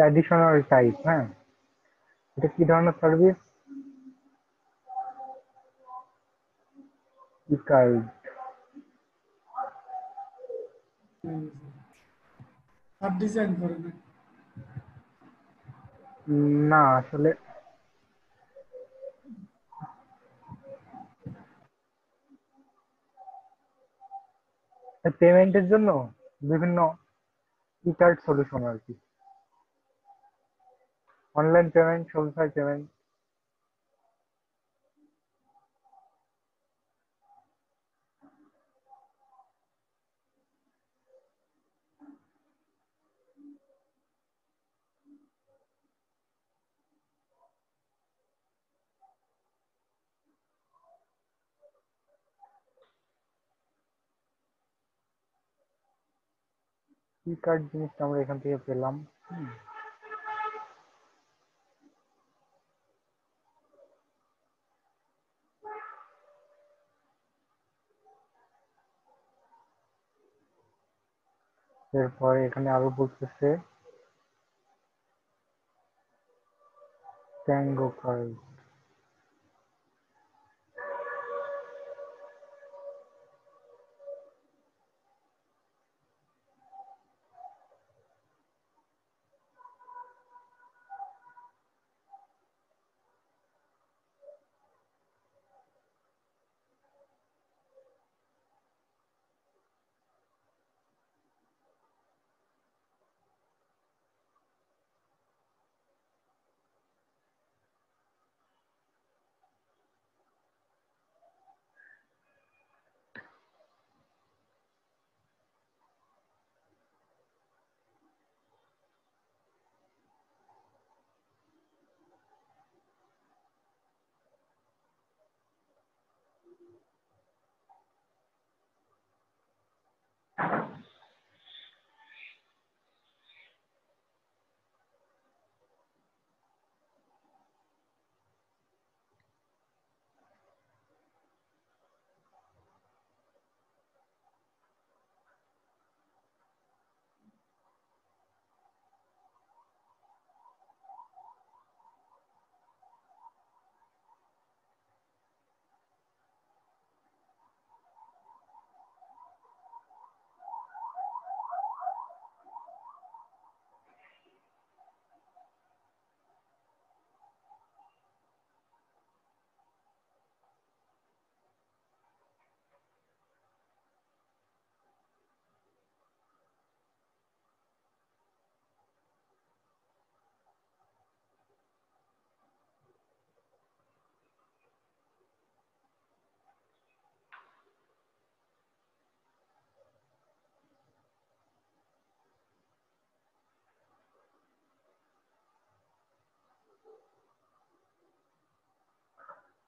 অ্যাডিশনাল টাইপ। হ্যাঁ, এটা কি ধরনের সার্ভিস? ইকার্ড আর ডিজাইন করে না। না, আসলে পেমেন্টের জন্য বিভিন্ন ই কার্ড সলিউশন আর কি, অনলাইন পেমেন্ট, শপিফাই পেমেন্ট। ই কার্ড জিনিসটা আমরা এখান থেকে পেলাম। এরপরে এখানে আরো বলতেছে ট্যাঙ্গো কার্ড।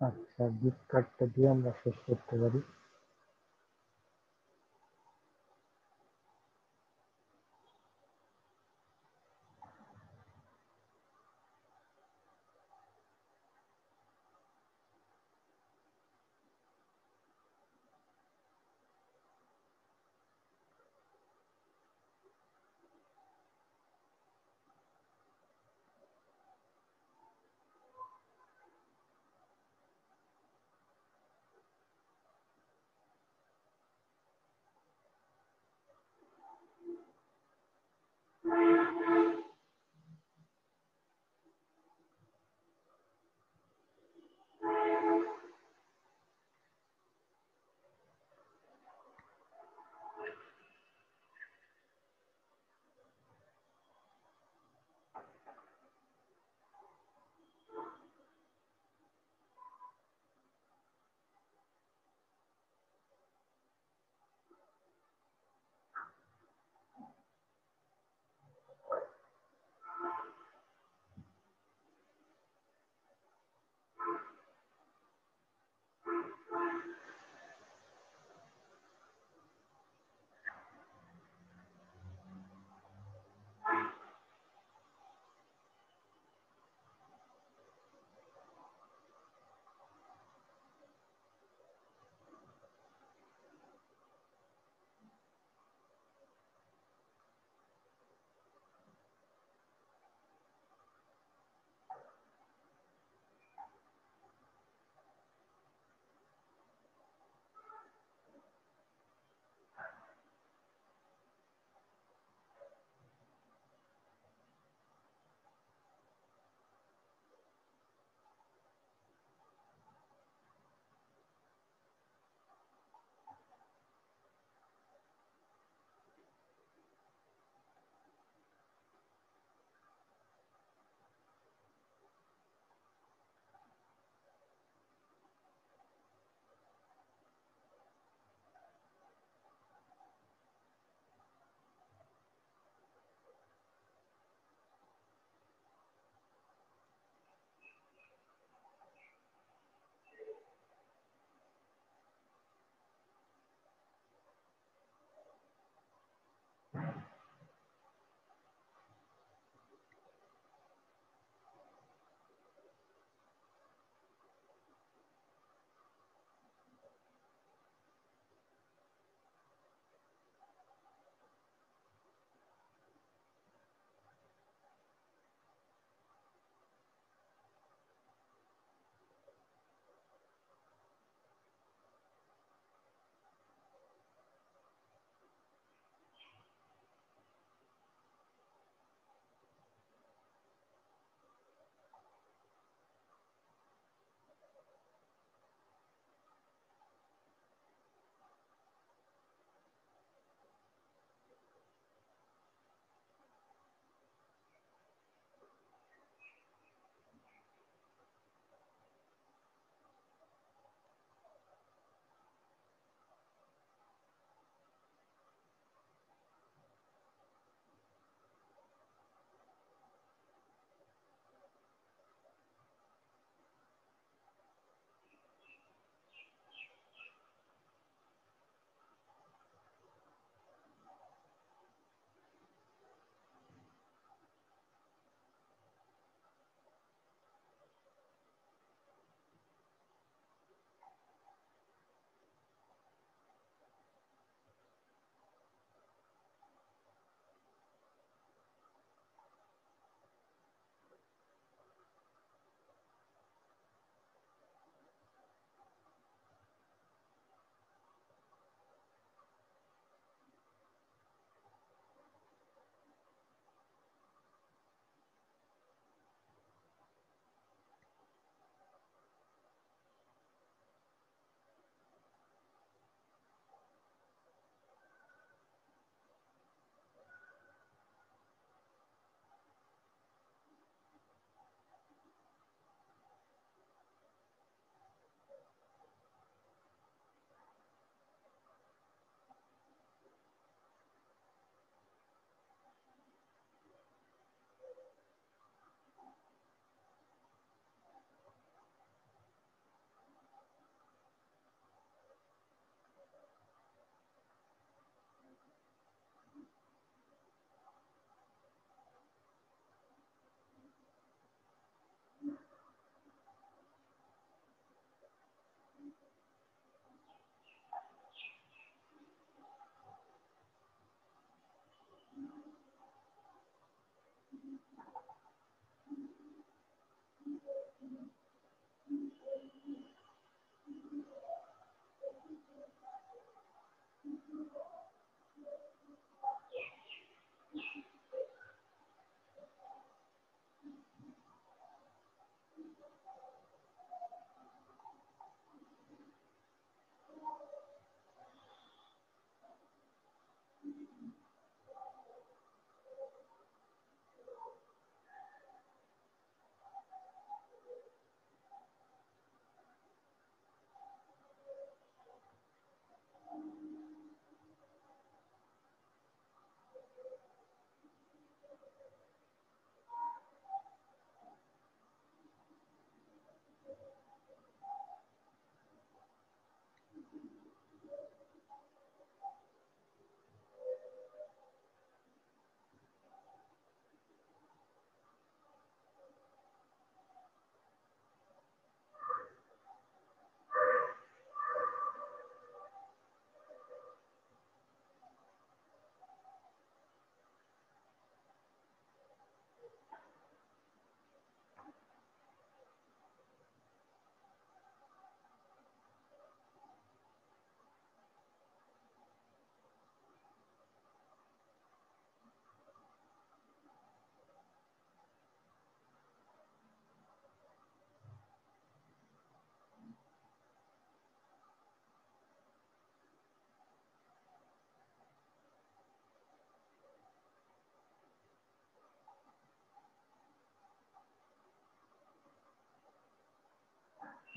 আচ্ছা, গিফট কার্ডটা দিয়ে আমরা শেষ করতে পারি।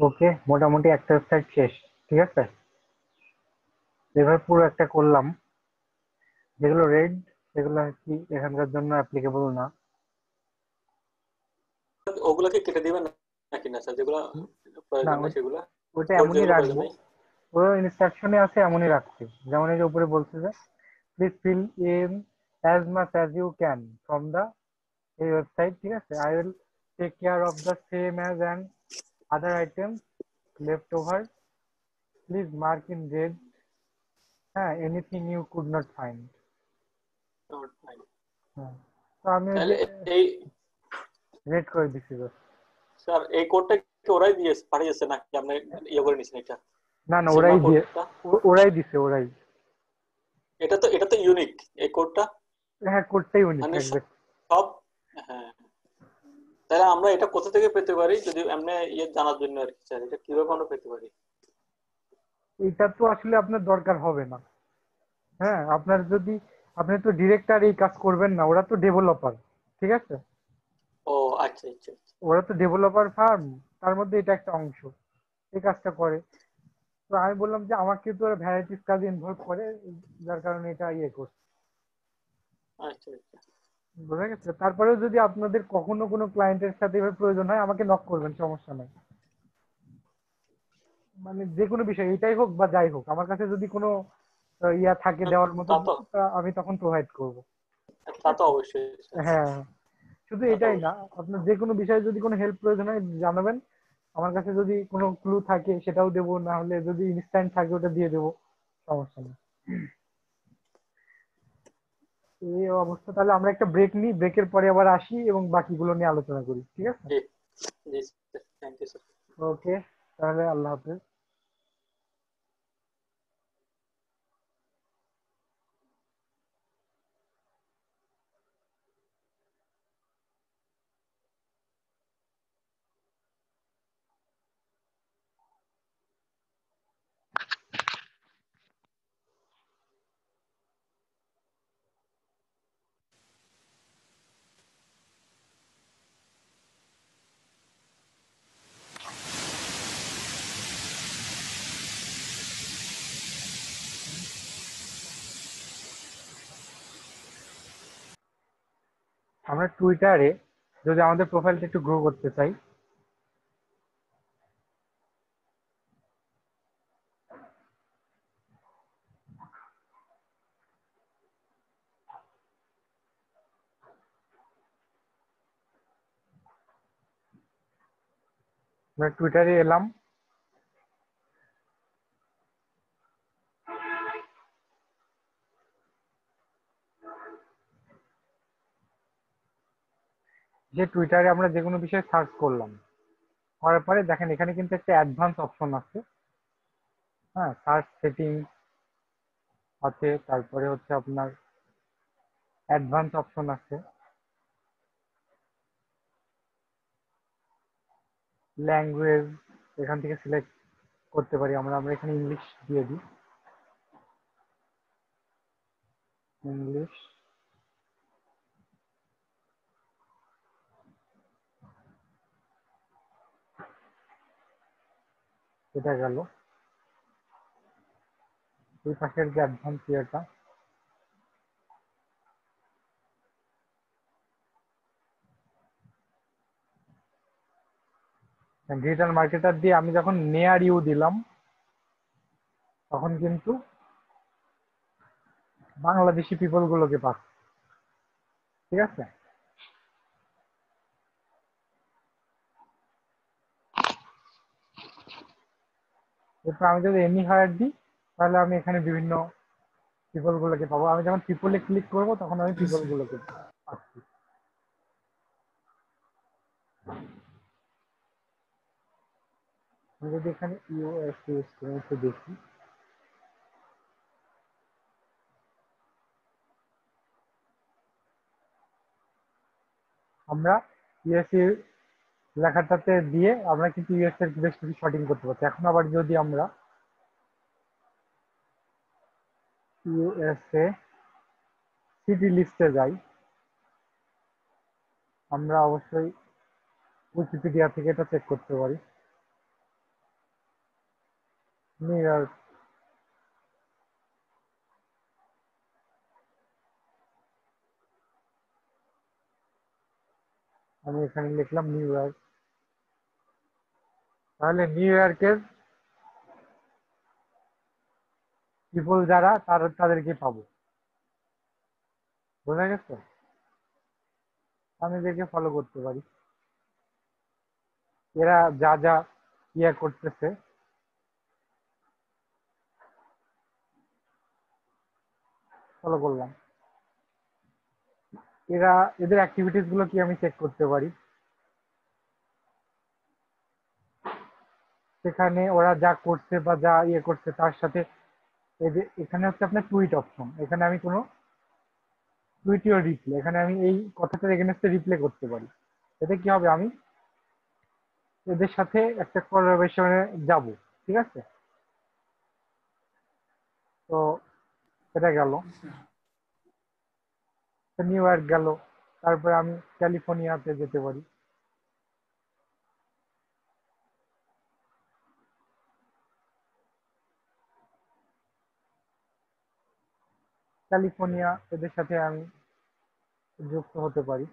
ওকে, মোটামুটি একটা ওয়েবসাইট শেষ। ঠিক আছে, এবার পুরো একটা করলাম। যেগুলো রেড সেগুলো আর কি এখানকার জন্য অ্যাপ্লিকেবল না। ওগুলাকে কেটে দিবেন নাকি না স্যার, যেগুলো না, প্রয়োজন নেই সেগুলো, ওটা কোড এমনই যেগুলো প্রয়োজন রাখবো, নেই? পুরো ইনস্ট্রাকশনে আছে এমনই রাখছি। যেমন এই যে উপরে বলছে যে please fill in as much as you can from the এই ওয়েবসাইট। ঠিক আছে, I will take care of the same as and other items left over, please mark in red হ্যাঁ anything you could not find. Not fine. হ্যাঁ, তো আমি ওই তাহলে যে এই রেড করে দিছি bas। স্যার এই কোডটা কি ওরাই দিয়ে পাঠিয়েছে নাকি আপনি ইয়ে করে নিছেন? এটা না না, সিগমা ওরাই দিয়ে, কোডটা, ওরাই দিছে ওরাই। এটা তো ইউনিক এই কোডটা, হ্যাঁ, কোডটাই ইউনিক মানে একদম। সব। হ্যাঁ, তাহলে আমরা এটা কোথা থেকে পেতে পারি, যদি এমনি ইয়ে জানার জন্য আর কি স্যার, এটা কিভাবে আমরা পেতে পারি? এটা তো আসলে আপনার দরকার হবে না। হ্যাঁ, আপনার যদি, আপনি তো ডিরেক্টর এই কাজ করবেন না, ওরা তো ডেভেলপার। ঠিক আছে, ও আচ্ছা আচ্ছা আচ্ছা। ওরা তো ডেভেলপার ফার্ম, তার মধ্যে এটা একটা অংশ, এই কাজটা করে। তো আমি বললাম যে আমাকে তো ওরা ভ্যারাইটিস কাজে ইনভলভ করে, যার কারণে এটা ইয়ে করছে। আচ্ছা আচ্ছা। বোঝা গেছে? তারপরেও যদি আপনাদের কখনো কোনো ক্লায়েন্টের সাথে এবার প্রয়োজন হয় আমাকে নক করবেন, সমস্যা নাই। মানে যে কোনো বিষয়, এটাই হোক বা যাই হোক, আমার কাছে যদি কোনো ইয়া থাকে দেওয়ার মতো, তা তো তা আমি তখন প্রোভাইড করব। ঠিক তা তো আছে, অবশ্যই স্যার, হ্যাঁ, শুধু তা তো এটাই না, অবশ্যই। আপনার যে কোনো বিষয়ে যদি কোনো হেল্প প্রয়োজন হয় জানাবেন। আমার কাছে যদি কোনো ক্লু থাকে সেটাও দেবো, না হলে যদি ইনস্ট্যান্ট থাকে ওটা দিয়ে দেবো, সমস্যা নেই। এই অবস্থা, তাহলে আমরা একটা ব্রেক নিই, ব্রেকের পরে আবার আসি এবং বাকিগুলো নিয়ে আলোচনা করি। ঠিক আছে, জি জি স্যার, থ্যাংক ইউ স্যার। ওকে, তাহলে আল্লাহ হাফেজ। আমরা টুইটারে যদি আমাদের প্রোফাইলটা একটু গ্রো করতে চাই, আমরা টুইটারে এলাম, যে টুইটারে আমরা যে কোনো বিষয়ে সার্চ করলাম, করার পরে দেখেন এখানে কিন্তু একটা অ্যাডভান্স অপশন আছে। হ্যাঁ, সার্চ সেটিং আছে, তারপরে হচ্ছে আপনার অ্যাডভান্স অপশন আছে, ল্যাঙ্গুয়েজ এখান থেকে সিলেক্ট করতে পারি আমরা। আমরা এখানে ইংলিশ দিয়ে দিই, ইংলিশ। এটা গেল। এই পাশের যে অ্যাডভান্স ইয়েটা, ডিজিটাল মার্কেটার দিয়ে আমি যখন নেয়ার ইউ দিলাম তখন কিন্তু বাংলাদেশি পিপল গুলোকে পাচ্ছি। ঠিক আছে, এরপর আমি যদি এনি হায়ার দিই তাহলে আমি এখানে বিভিন্ন পিপল গুলোকে পাবো। আমি যখন পিপলে ক্লিক করবো তখন আমি জি পিপল স্যার। গুলোকে পাচ্ছি। আমি যদি এখানে ইউএস ইউজ করে একটু দেখি, আমরা ইউএসএ লেখাটাতে দিয়ে আমরা কিন্তু ইউএস এর বেশ কিছু শর্টিং করতে পারছি। এখন আবার যদি আমরা ইউএসএ সিটি লিস্টে যাই, আমরা অবশ্যই উইকিপিডিয়া থেকে এটা চেক করতে পারি। New York. আমি এখানে লিখলাম নিউ ইয়র্ক। তাহলে নিউ ইয়র্কের পিপল যারা তাদেরকে পাবো। বোঝা গেছে? আমি এদেরকে ফলো করতে পারি। এরা যা যা ইয়ে করতেছে ফলো করলাম। এদের অ্যাক্টিভিটিস গুলো কি আমি চেক করতে পারি। সেখানে ওরা যা করছে বা যা ইয়ে করছে তার সাথে এখানে হচ্ছে আপনার টুইট অপশন। এখানে আমি কোনো টুইট ইউর রিপ্লে, এখানে আমি এই কথাটার এগেনস্টে রিপ্লে করতে পারি। এতে কি হবে, আমি এদের সাথে একটা কোলাবোরেশনে যাব। ঠিক আছে, তো এটা গেল, নিউ ইয়র্ক গেল। তারপরে আমি ক্যালিফোর্নিয়াতে যেতে পারি। ক্যালিফোর্নিয়া, এদের সাথে আমি যুক্ত হতে পারি।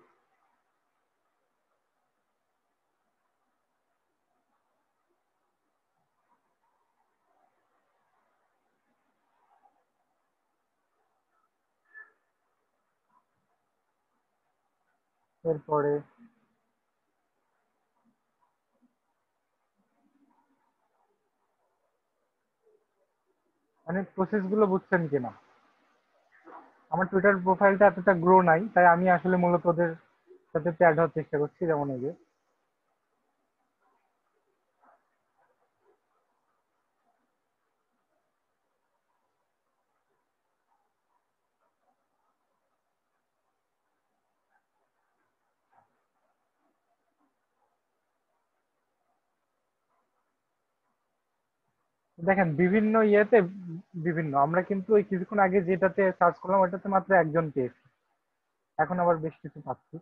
এরপরে মানে প্রসেস গুলো বুঝছেন কিনা। আমার টুইটার প্রোফাইলটা এতটা গ্রো নাই, তাই আমি আসলে মূলত ওদের সাথে অ্যাড হওয়ার চেষ্টা করছি। যেমন এই যে দেখেন বিভিন্ন ইয়েতে বিভিন্ন, আমরা কিন্তু ওই কিছুক্ষণ আগে যেটাতে সার্চ করলাম ওটাতে মাত্র একজন পেয়েছি, এখন আবার বেশ কিছু পাচ্ছি।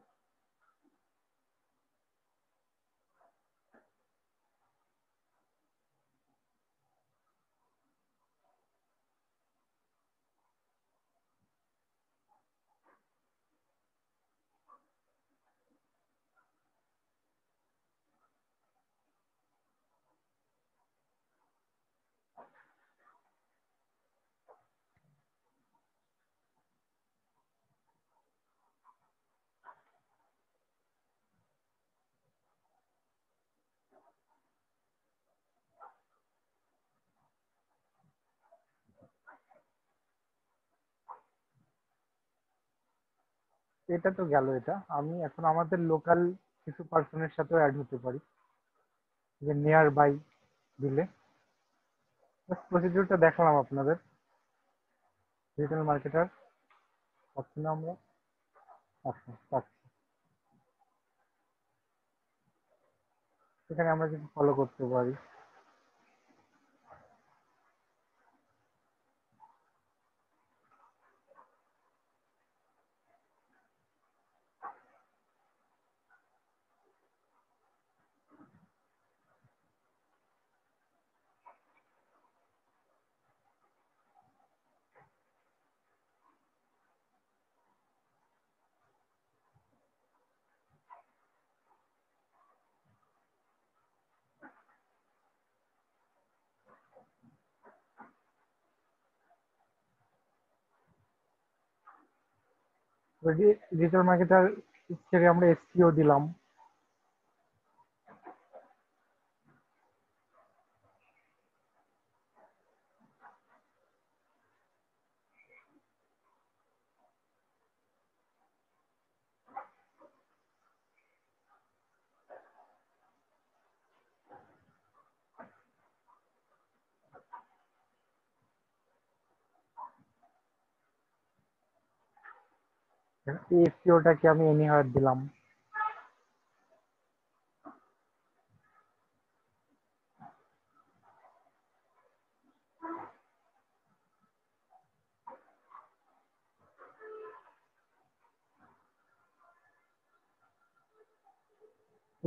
এটা তো গেল। এটা আমি এখন আমাদের লোকাল কিছু পার্সনের সাথেও অ্যাড হতে পারি, যে নিয়ার বাই দিলে। প্রসিডিউরটা দেখালাম আপনাদের। ডিজিটাল মার্কেটার পাচ্ছি না আমরা? আচ্ছা, পাচ্ছি। এখানে আমরা কিছু ফলো করতে পারি। ডিজিটাল মার্কেটার ছেড়ে আমরা এসইও দিলাম। এসইওটাকে আমি এনিহার দিলাম।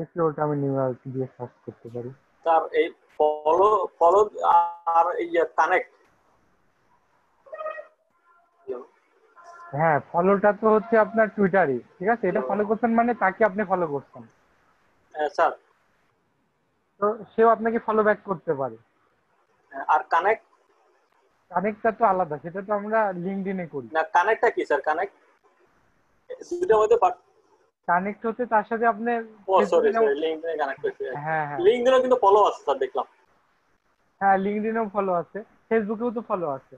এসইওটা আমি নিউ ইয়র্ক দিয়ে সার্চ করতে পারি। তার এই ফলো ফলো আর ইয়ে কানেক্ট। হ্যাঁ, ফলোটা তো হচ্ছে আপনার টুইটারই, ঠিক আছে? এটা ফলো করছেন মানে তাকে আপনি ফলো করছেন, স্যার তো সেও আপনাকে ফলো ব্যাক করতে পারে। আর কানেক্ট কানেক্টটা তো আলাদা, সেটা তো আমরা লিঙ্কডইনে করি। না, কানেক্টটা কি স্যার? কানেক্ট দুটোর মধ্যে কানেক্ট হচ্ছে তার সাথে আপনি ও সরি ফেসবুকে যেমন, সরি লিঙ্কডইনে কানেক্ট করছি। হ্যাঁ হ্যাঁ লিঙ্কডইনে কিন্তু ফলো আছে স্যার, দেখলাম। হ্যাঁ, লিঙ্কডইনেও ফলো আছে, ফেসবুকেও তো ফলো আছে।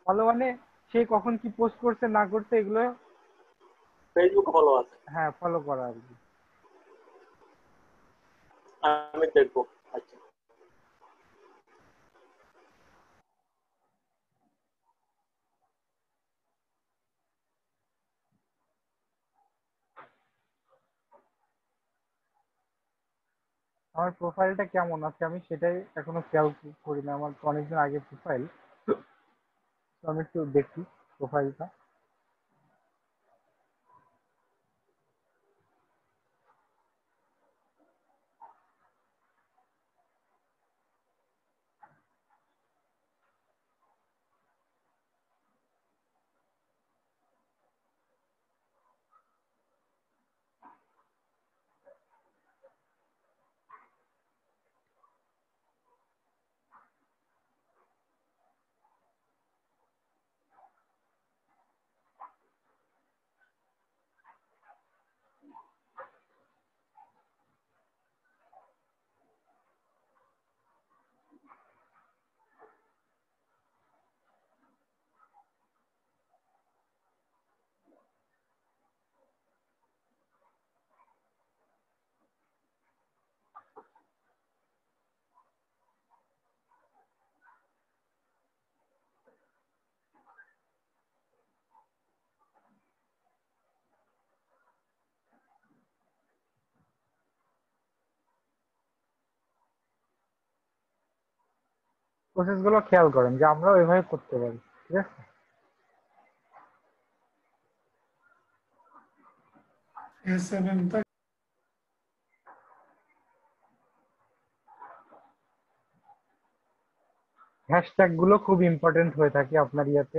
ফলো মানে সে কখন কি পোস্ট করছে না করছে এগুলো, ফেসবুকে ফলো আছে, হ্যাঁ ফলো করা আর কি। আমি দেখবো। আচ্ছা আমার প্রোফাইলটা কেমন আছে আমি সেটাই এখনো খেয়াল করি না, আমার তো অনেকদিন আগে প্রোফাইল, তো আমি একটু দেখি প্রোফাইলটা। প্রসেস গুলো খেয়াল করেন যে আমরাও এভাবে করতে পারি, ঠিক আছে? A7 तक হ্যাশট্যাগ গুলো খুব ইম্পর্টেন্ট হয়ে থাকে আপনার ইয়াতে।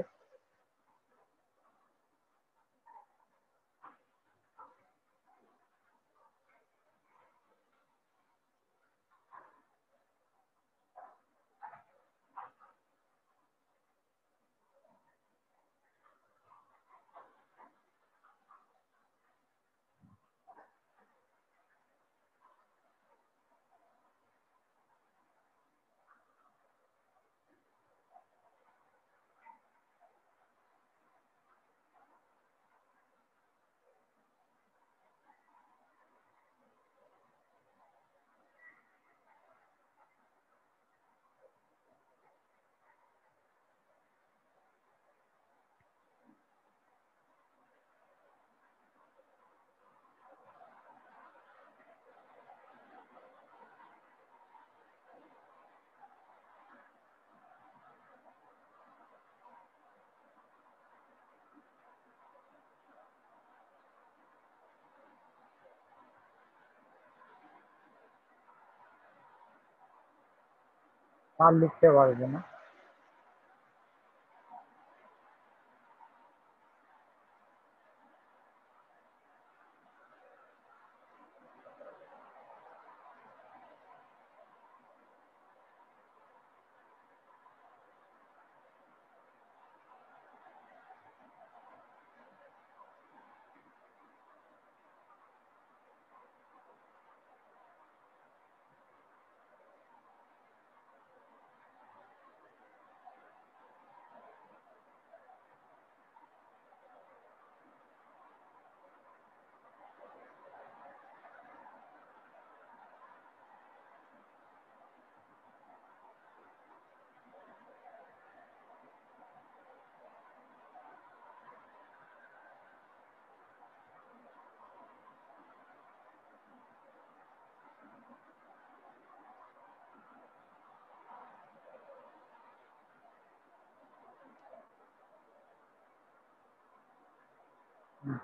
আর লিখতে পারবে না।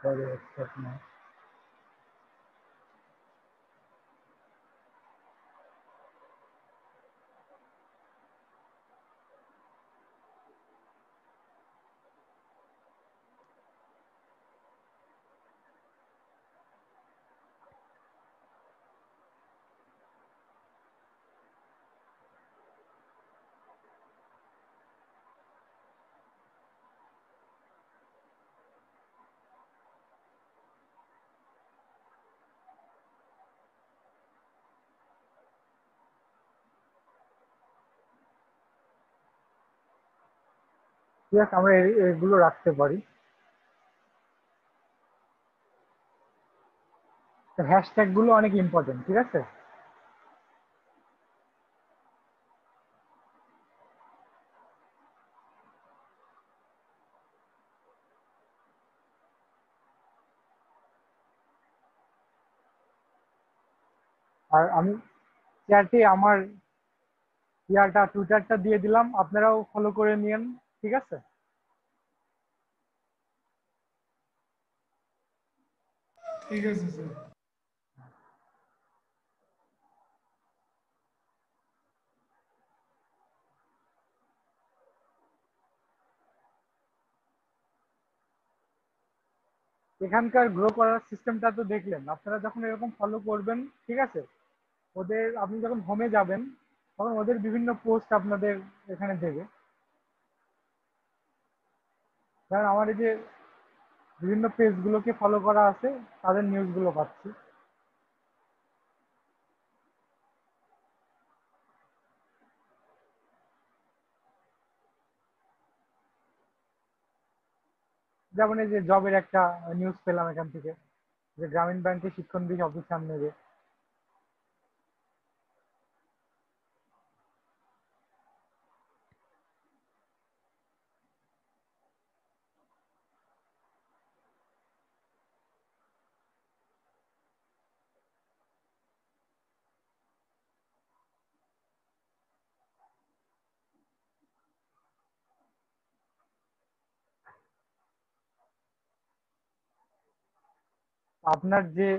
পরে accept না। ঠিক আছে, আমরা এগুলো রাখতে পারি। হ্যাশট্যাগ গুলো অনেক ইম্পর্টেন্ট, ঠিক আছে। আর আমি চ্যাটে আমার টুইটারটা দিয়ে দিলাম, আপনারাও ফলো করে নিয়েন, ঠিক আছে। ঠিক আছে স্যার। এখানকার গ্রো করার সিস্টেমটা তো দেখলেন, আপনারা যখন এরকম ফলো করবেন, ঠিক আছে, ওদের আপনি যখন হোমে যাবেন তখন ওদের বিভিন্ন পোস্ট আপনাদের এখানে দেবে। কারণ আমার এই যে বিভিন্ন পেজগুলোকে ফলো করা আছে, তাদের নিউজগুলো পাচ্ছি। যেমন এই যে জবের একটা নিউজ পেলাম এখান থেকে, যে গ্রামীণ ব্যাংকে শিক্ষণবিদ অফিসার নেবে। আপনার যে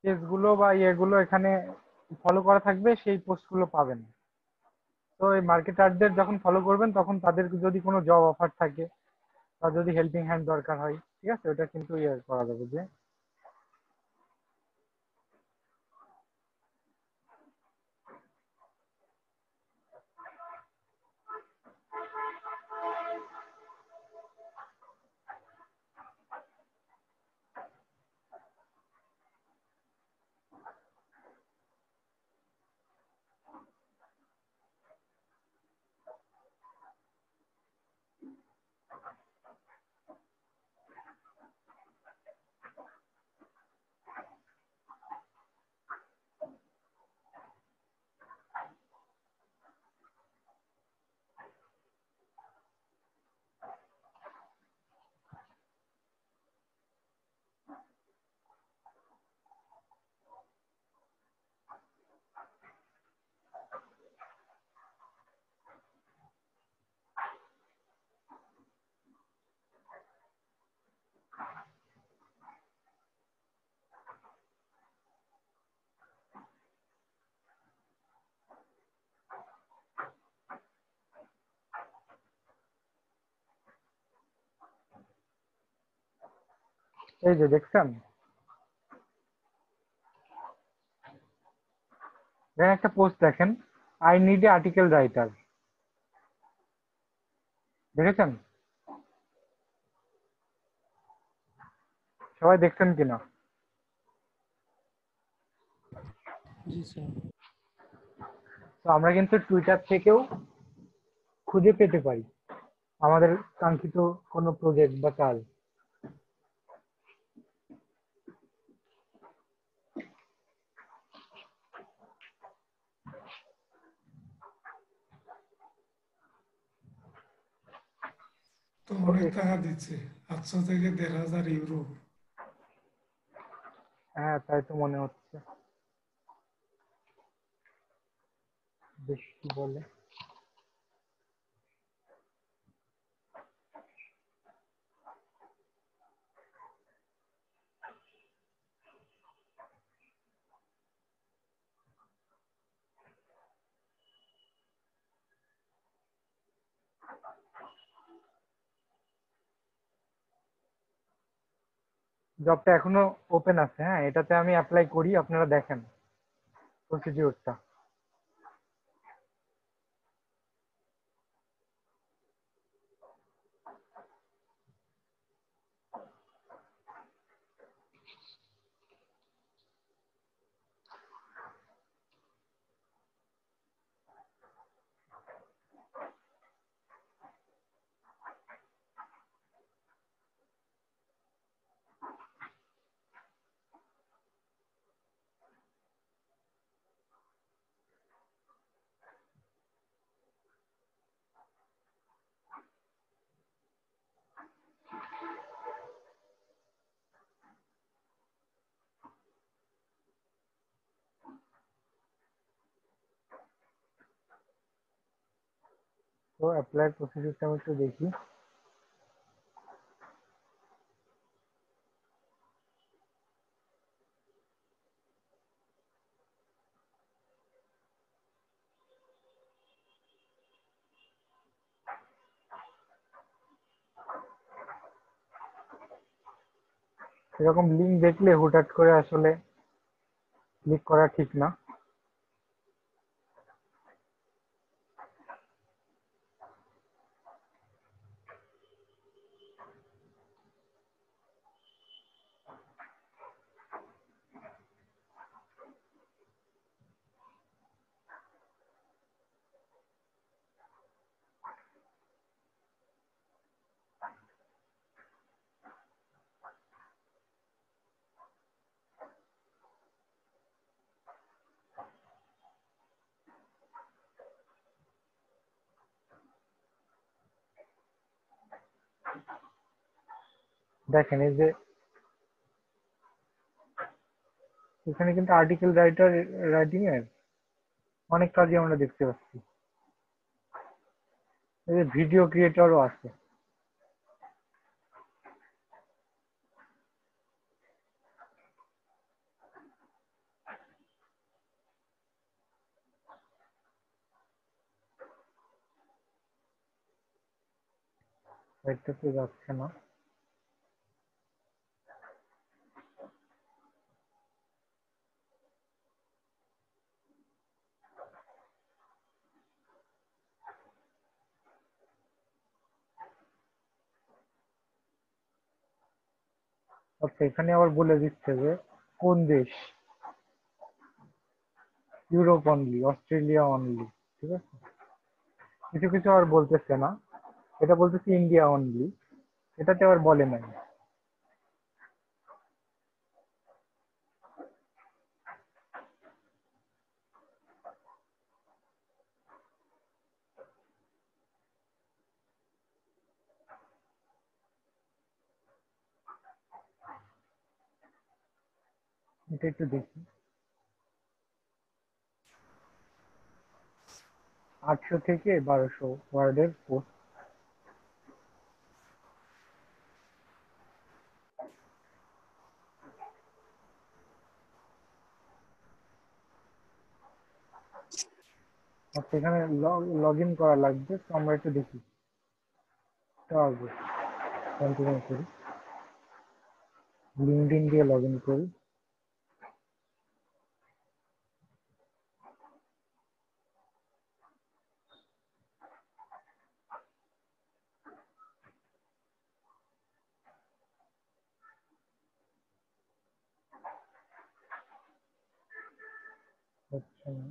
পেজগুলো বা ইয়েগুলো এখানে ফলো করা থাকবে, সেই পোস্টগুলো পাবেন। তো এই মার্কেটারদের যখন ফলো করবেন, তখন তাদের যদি কোনো জব অফার থাকে বা যদি হেল্পিং হ্যান্ড দরকার হয়, ঠিক আছে, ওটা কিন্তু ইয়ে করা যাবে যে। এই যে দেখছেন, এখানে একটা পোস্ট দেখেন, I need a article writer, দেখেছেন? সবাই দেখছেন কিনা? জি স্যার। তো আমরা কিন্তু টুইটার থেকেও খুঁজে পেতে পারি আমাদের কাঙ্ক্ষিত কোনো প্রজেক্ট বা কাজ। তো অনেক টাকা দিচ্ছে, 800 থেকে 1500 ইউরো। হ্যাঁ, তাই তো মনে হচ্ছে। বেশ, কি বলে, জবটা এখনো ওপেন আছে। হ্যাঁ, এটাতে আমি অ্যাপ্লাই করি, আপনারা দেখেন প্রসিডিউরটা। তো অ্যাপ্লাই প্রসিডিউরটা আমি একটু দেখি। এরকম লিঙ্ক দেখলে হুটহাট করে আসলে ক্লিক করা ঠিক না। দেখেন এই যে এখানে কিন্তু আর্টিকেল রাইটিং এর অনেক কাজই আমরা দেখতে পাচ্ছি। এই যে ভিডিও ক্রিয়েটরও আছে। সাইটটাতে যাচ্ছে না। আচ্ছা, এখানে আবার বলে দিচ্ছে যে কোন দেশ, ইউরোপ অনলি, অস্ট্রেলিয়া অনলি, ঠিক আছে। কিছু কিছু আর বলতেছে না, এটা বলতেছে ইন্ডিয়া অনলি, এটাতে আবার বলে নাই। এটা একটু দেখি। 800 থেকে 1200 ওয়ার্ডের পোস্ট। আচ্ছা, এখানে লগ ইন করা লাগবে, তো আমরা একটু দেখি। কন্টিনিউ করি, লিঙ্কডইন দিয়ে লগ ইন করি। হচ্ছে না।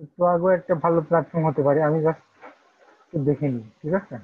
একটু আগে একটা ভালো প্ল্যাটফর্ম হতে পারে, আমি জাস্ট দেখে নিই, ঠিক আছে।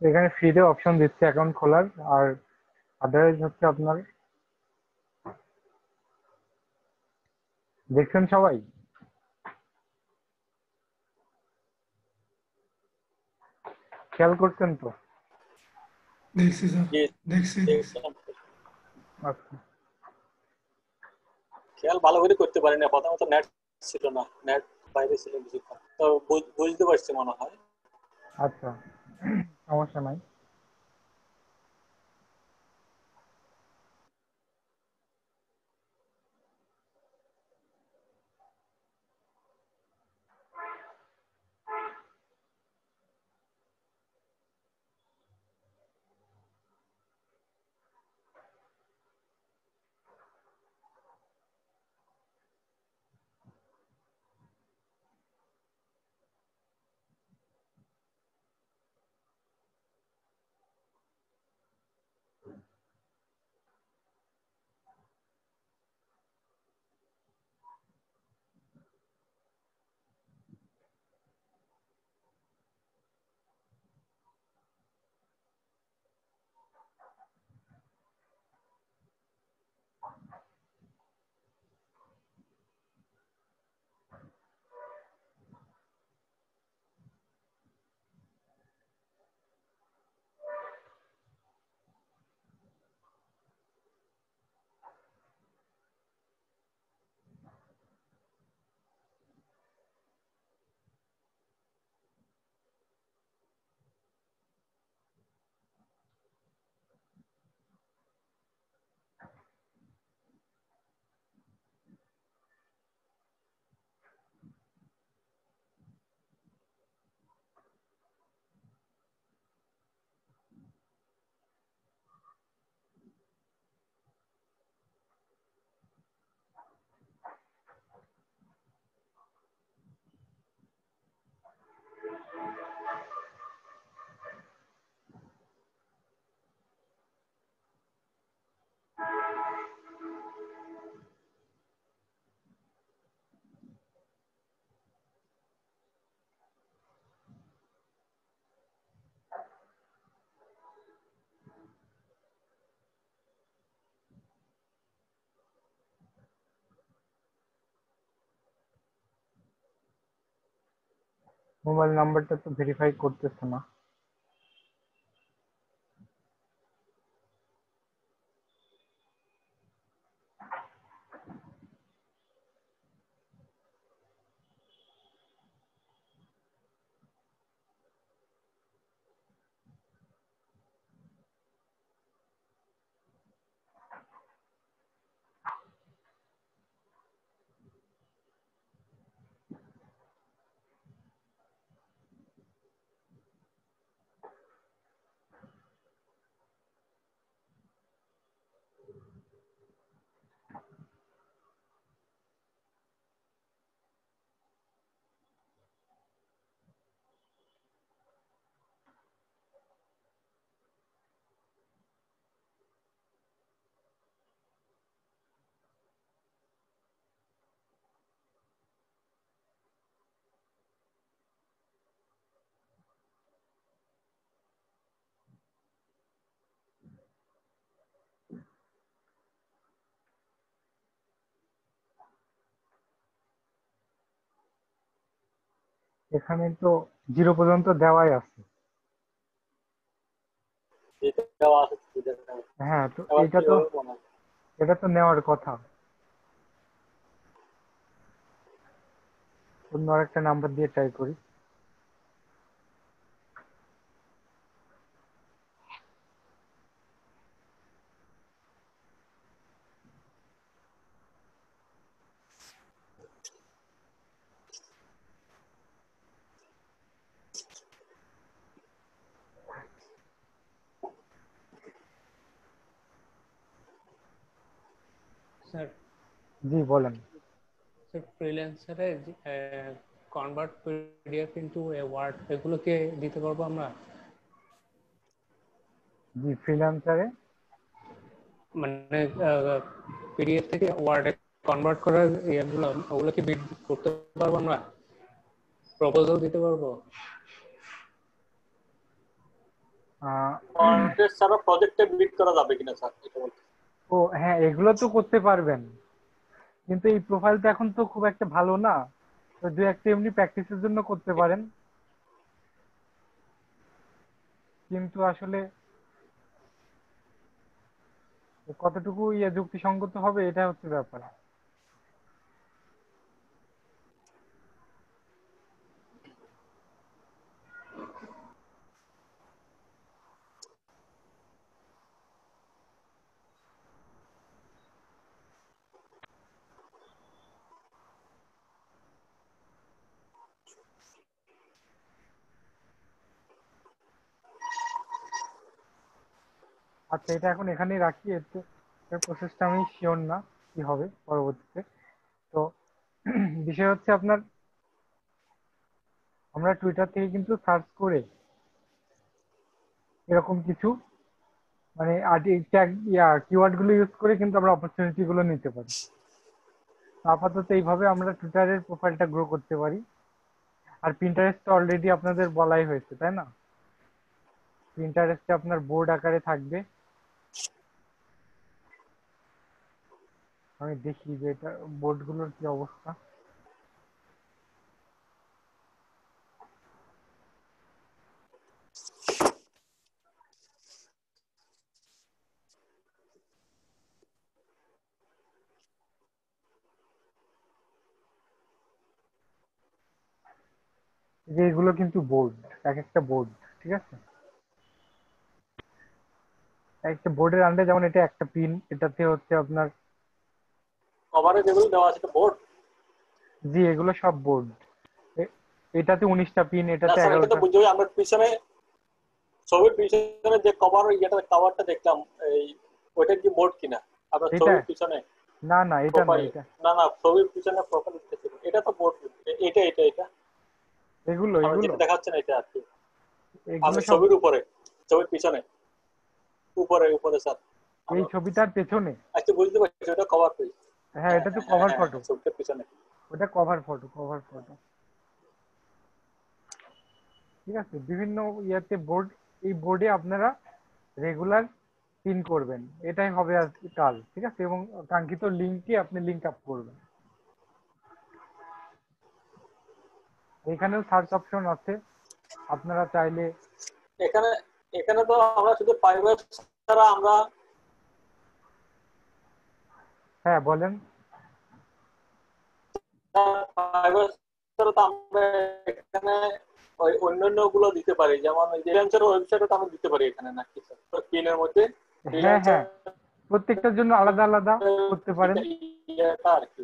এখানে ফ্রিতে অপশন দিচ্ছে অ্যাকাউন্ট খোলার, আর আদারওয়াইজ হচ্ছে আপনার, দেখছেন সবাই? খেয়াল করছেন তো? দেখছি স্যার, জি দেখছি। দেখলাম। আচ্ছা, খেয়াল ভালো করে করতে পারি না, প্রথমত নেট ছিল না, নেট বাইরে ছিল কিছুক্ষণ, তো বুঝতে পারছি মনে হয়। আচ্ছা, সমস্যা নাই। মোবাইল নাম্বারটা তো ভেরিফাই করতেছে না। এখানে তো 0 পর্যন্ত দেওয়াই আছে। যেটা দেওয়া আছে সেটা দেওয়া। হ্যাঁ, তো আবার এটা তো, কিভাবে মনে হয়? এটা তো নেওয়ার কথা। অন্য আরেকটা নাম্বার দিয়ে ট্রাই করি। স্যার জি বলেন। স্যার ফ্রিল্যান্সারে কনভার্ট পিডিএফ ইনটু ওয়ার্ড এগুলোকে দিতে পারবো আমরা? জি, ফ্রিল্যান্সারে মানে পিডিএফ থেকে ওয়ার্ডে কনভার্ট করার ইয়েগুলো ওগুলো কি বিড করতে পারবো আমরা? প্রপোজাল দিতে পারবো? আহ, কন্টেস্ট ছাড়া প্রজেক্টে বিড করা যাবে কিনা স্যার এটা বলতে। ও হ্যাঁ, এগুলো তো করতে পারবেন, কিন্তু এই প্রোফাইলটা এখন তো খুব একটা ভালো না, তো দু একটা এমনি প্র্যাকটিসের জন্য করতে পারেন, কিন্তু আসলে কতটুকু যুক্তিসঙ্গত হবে এটা হচ্ছে ব্যাপার। আচ্ছা, এটা এখন এখানেই রাখি, এর প্রসেসটা আমি শিওর না কি হবে পরবর্তীতে। তো বিষয় হচ্ছে আপনার, আমরা টুইটার থেকে কিন্তু সার্চ করে এরকম কিছু মানে কিওয়ার্ড গুলো ইউজ করে কিন্তু আমরা অপরচুনিটি গুলো নিতে পারি। তো আপাতত এইভাবে আমরা টুইটারের প্রোফাইলটা গ্রো করতে পারি। আর পিন্টারেস্ট তো অলরেডি আপনাদের বলাই হয়েছে, তাই না? পিন্টারেস্টে আপনার বোর্ড আকারে থাকবে। আমি দেখি যে এটা বোর্ড গুলোর কি অবস্থা। যে এগুলো কিন্তু বোর্ড, এক একটা বোর্ড, ঠিক আছে? একটা বোর্ডের আন্ডারে যেমন এটা একটা পিন, এটাতে হচ্ছে আপনার, কভারে যেগুলো দেওয়া আছে বোর্ড। জি এগুলো সব বোর্ড। এটাতে 19টা পিন, না এটাতে স্যার এটা তো 11টা। বুঝতে হবে, আমরা পিছনে ছবির পিছনে যে কভারটা দেখলাম, এই ওইটা কি বোর্ড কিনা আপনার এটা ছবির পিছনে না না, এটা না, প্রোফাইল? এটা না না, ছবির পিছনে প্রোফাইল এটা তো বোর্ড। এটা এগুলো আমরা এগুলো যেটা দেখাচ্ছেন এটা আর কি। এগুলো আমি সব ছবির উপরে, ছবির পিছনে, উপরে উপরে স্যার। এই আমরা ছবিটার পেছনে। আজকে বুঝতে পারছি ওটা কভার পেজ। হ্যাঁ, হ্যাঁ এটা তো হ্যাঁ হ্যাঁ কভার হ্যাঁ ফটো। হ্যাঁ, ছবিটার পিছনে। ওটা কভার ফটো, কভার ফটো। ঠিক আছে, বিভিন্ন ইয়াতে বোর্ড, এই বোর্ডে আপনারা রেগুলার পিন করবেন, এটাই হবে আজকে কাজ, ঠিক আছে? এবং কাঙ্ক্ষিত লিঙ্কে আপনি লিঙ্ক আপ করবেন। এখানেও সার্চ অপশন আছে, আপনারা চাইলে। এখানে এখানে তো আমরা শুধু ফাইবার ছাড়া আমরা হ্যাঁ বলেন। ফাইবার ছাড়া তো আমরা এখানে ওই অন্যান্য গুলো দিতে পারি, যেমন ওই ফ্রিল্যান্সার ওয়েবসাইটও তো আমরা দিতে পারি এখানে নাকি স্যার পিনের মধ্যে? হ্যাঁ ফ্রিল্যান্সার হ্যাঁ, প্রত্যেকটার জন্য আলাদা আলাদা করতে পারেন। ইয়েটা আর কি,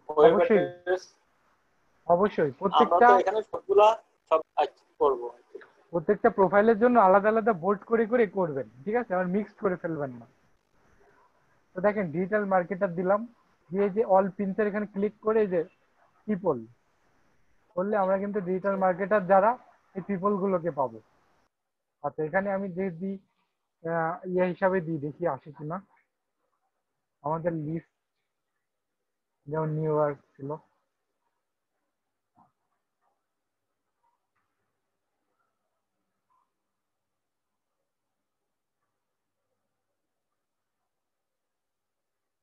ওয়েব অবশ্যই, অ্যাড্রেস। অবশ্যই আমরা তো এখানে সবগুলা সব করবো। প্রত্যেকটা প্রোফাইলের জন্য আলাদা আলাদা বোর্ড করে করে করবেন, ঠিক আছে? আর মিক্সড করে ফেলবেন না। তো দেখেন, ডিজিটাল মার্কেটার দিলাম, দিয়ে যে অল পিনসের এখানে ক্লিক করে যে পিপল করলে আমরা কিন্তু ডিজিটাল মার্কেটার যারা এই পিপল গুলোকে পাবো। আচ্ছা, এখানে আমি যে দিই হিসাবে দিই, দেখি আসে কিনা আমাদের লিস্ট, যেমন নিউ ইয়র্ক ছিল।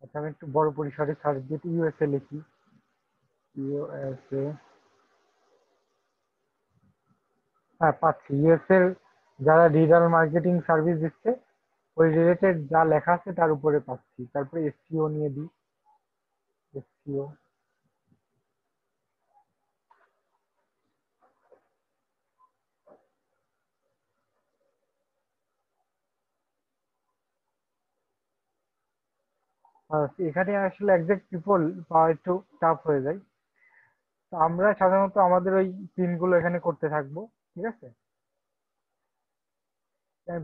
আচ্ছা, আমি একটু বড় পরিসরে সার্চ দিয়ে ইউএসএ লিখি। ইউএসএ, হ্যাঁ পাচ্ছি। ইউএসএ যারা ডিজিটাল মার্কেটিং সার্ভিস দিচ্ছে ওই রিলেটেড যা লেখা আছে তার উপরে পাচ্ছি। তারপরে এসইও নিয়ে দিই, এসইও। এখানে আসলে একজ্যাক্ট পিপল পাওয়া একটু টাফ হয়ে যায়। তো আমরা সাধারণত আমাদের ওই পিনগুলো এখানে করতে থাকবো, ঠিক আছে?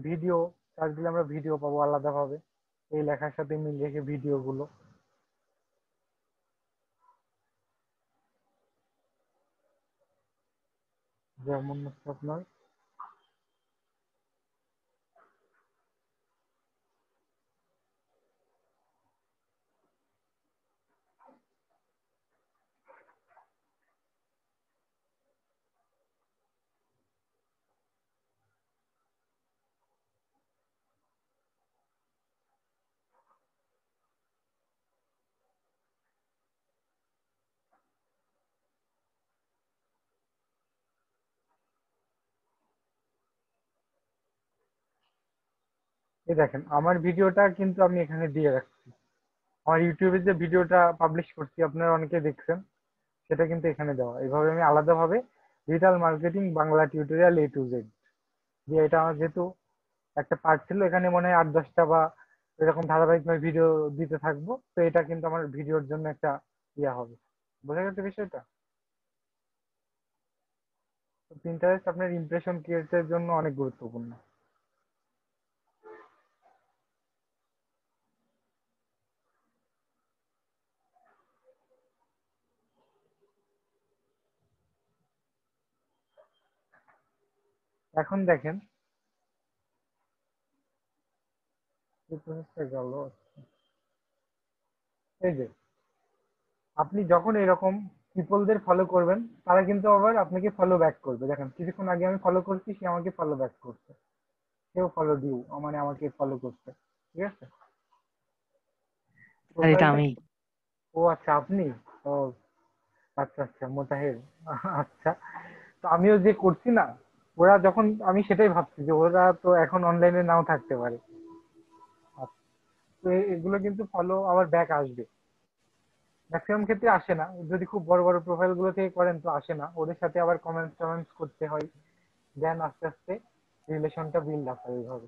ভিডিও সার্চ দিলে আমরা ভিডিও পাবো আলাদাভাবে, এই লেখার সাথে মিল রেখে ভিডিও গুলো। যেমন হচ্ছে আপনার, এই দেখেন আমার ভিডিওটা কিন্তু আমি এখানে দিয়ে রাখছি। আমার ইউটিউবে যে ভিডিওটা পাবলিশ করছি আপনারা অনেকে দেখছেন, সেটা কিন্তু এখানে দেওয়া। এইভাবে আমি আলাদাভাবে digital marketing Bangla tutorial A to Z দিয়ে, এটা আমার যেহেতু একটা পার্ট ছিল, এখানে মনে হয় 8-10টা বা এরকম ধারাবাহিকভাবে ভিডিও দিতে থাকবো। তো এটা কিন্তু আমার ভিডিওর জন্য একটা ইয়া হবে। বোঝা গেছে বিষয়টা? তো পিন্টারেস্ট আপনার ইমপ্রেশন ক্রিয়েটের জন্য অনেক গুরুত্বপূর্ণ। এখন দেখেন এই প্রসেসটা গেল। এই যে আপনি যখন এরকম পিপলদের ফলো করবেন, তারা কিন্তু আবার আপনাকে ফলো ব্যাক করবে। দেখেন কিছুক্ষণ আগে আমি ফলো করছি, সে আমাকে ফলো ব্যাক করছে, সেও ফলো ডিউ মানে আমাকে ফলো করছে। ঠিক আছে, স্যার এটা প্রোফাইলটা। আমি। ও আচ্ছা, আপনি। ও আচ্ছা আচ্ছা, মোতাহের। আচ্ছা, তো আমিও যে করছি না, ওরা যখন, আমি সেটাই ভাবছি যে ওরা তো এখন অনলাইনে নাও থাকতে পারে। আচ্ছা, তো এগুলো কিন্তু ফলো আবার ব্যাক আসবে। ম্যাক্সিমাম ক্ষেত্রে আসে না, যদি খুব বড় বড় প্রোফাইল গুলো থেকে করেন তো আসে না, ওদের সাথে আবার কমেন্টস টমেন্টস করতে হয়, দেন আস্তে আস্তে রিলেশনটা বিল্ড আপ হয় এইভাবে।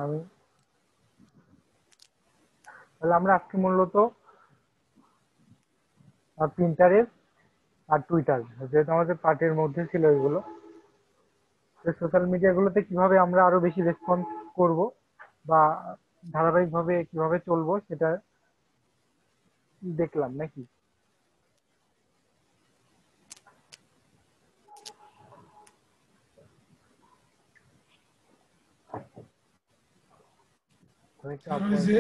আমি তাহলে আমরা আজকে মূলত পিন্টারেস্ট আর টুইটার, যেহেতু আমাদের পার্টির মধ্যে ছিল এগুলো, সোশ্যাল মিডিয়া গুলোতে কিভাবে আমরা আরো বেশি রেসপন্স করব বা ধারাবাহিকভাবে কিভাবে চলবো সেটা দেখলাম নাকি। তো একটু আর ওই আপনার যে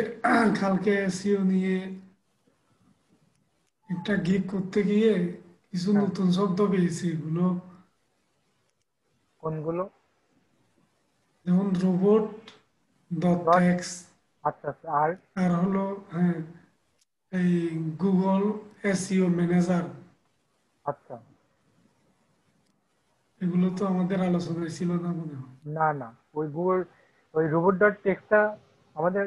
কালকে এসইও নিয়ে একটা গিগ করতে গিয়ে কিছু হ্যাঁ, নতুন শব্দ পেয়েছি, এগুলো কোনগুলো? যেমন রোবট ডট ডট, ট্যাক্স, আচ্ছা আচ্ছা, আর আর হলো হ্যাঁ এই গুগল এসইও ম্যানেজার, আচ্ছা, এগুলো তো আমাদের আলোচনায় ছিল না মনে হয়। না না, ওই গুগল, ওই রোবট ডট টেক্সটটা আমাদের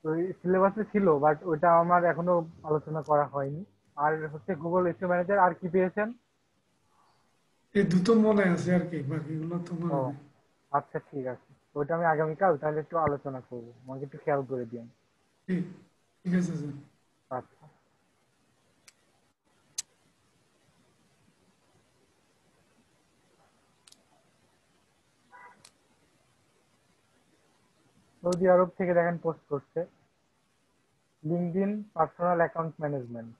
ওই সিলেবাসে ছিল, বাট ওইটা আমার এখনো আলোচনা করা হয়নি। আর হচ্ছে গুগল এসইও ম্যানেজার, আর কি পেয়েছেন? এই দুটো মনে আছে আর কি, বাকিগুলো তো ও মনে নেই। আচ্ছা, ঠিক আছে, ওইটা আমি আগামীকাল তাহলে একটু আলোচনা করবো, আমাকে একটু খেয়াল করে দিন। ঠিক ঠিক আছে স্যার। আচ্ছা, সৌদি আরব থেকে দেখেন পোস্ট করছে, লিঙ্কডইন পার্সোনাল অ্যাকাউন্ট ম্যানেজমেন্ট।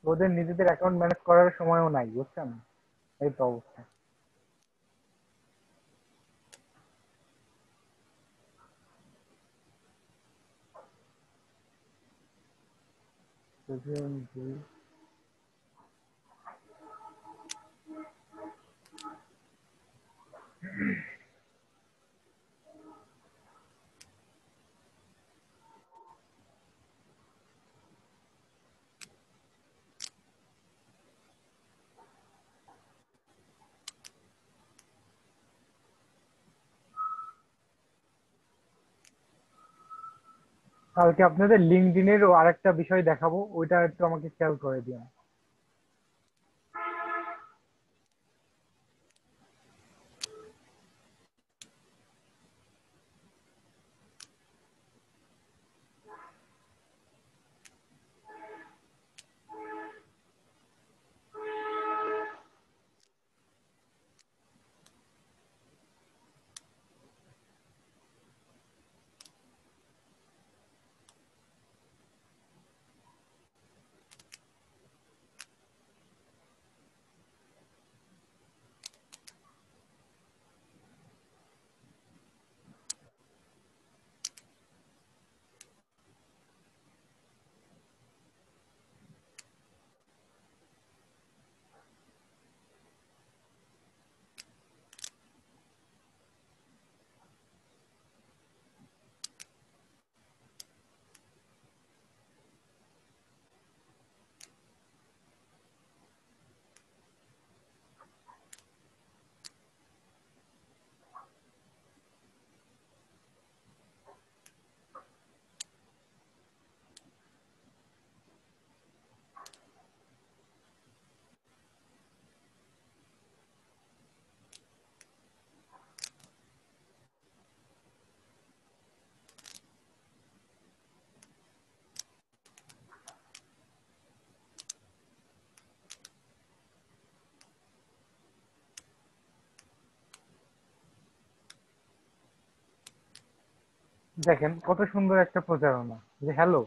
ওদের নিজেদের অ্যাকাউন্ট ম্যানেজ করার সময়ও নাই, বুঝছেন? এই তো অবস্থা। কালকে আপনাদের লিঙ্কডইনেরও আরেকটা বিষয় দেখাবো, ওইটা একটু আমাকে খেয়াল করে দিন। দেখেন কত সুন্দর একটা প্রচারণা, যে hello,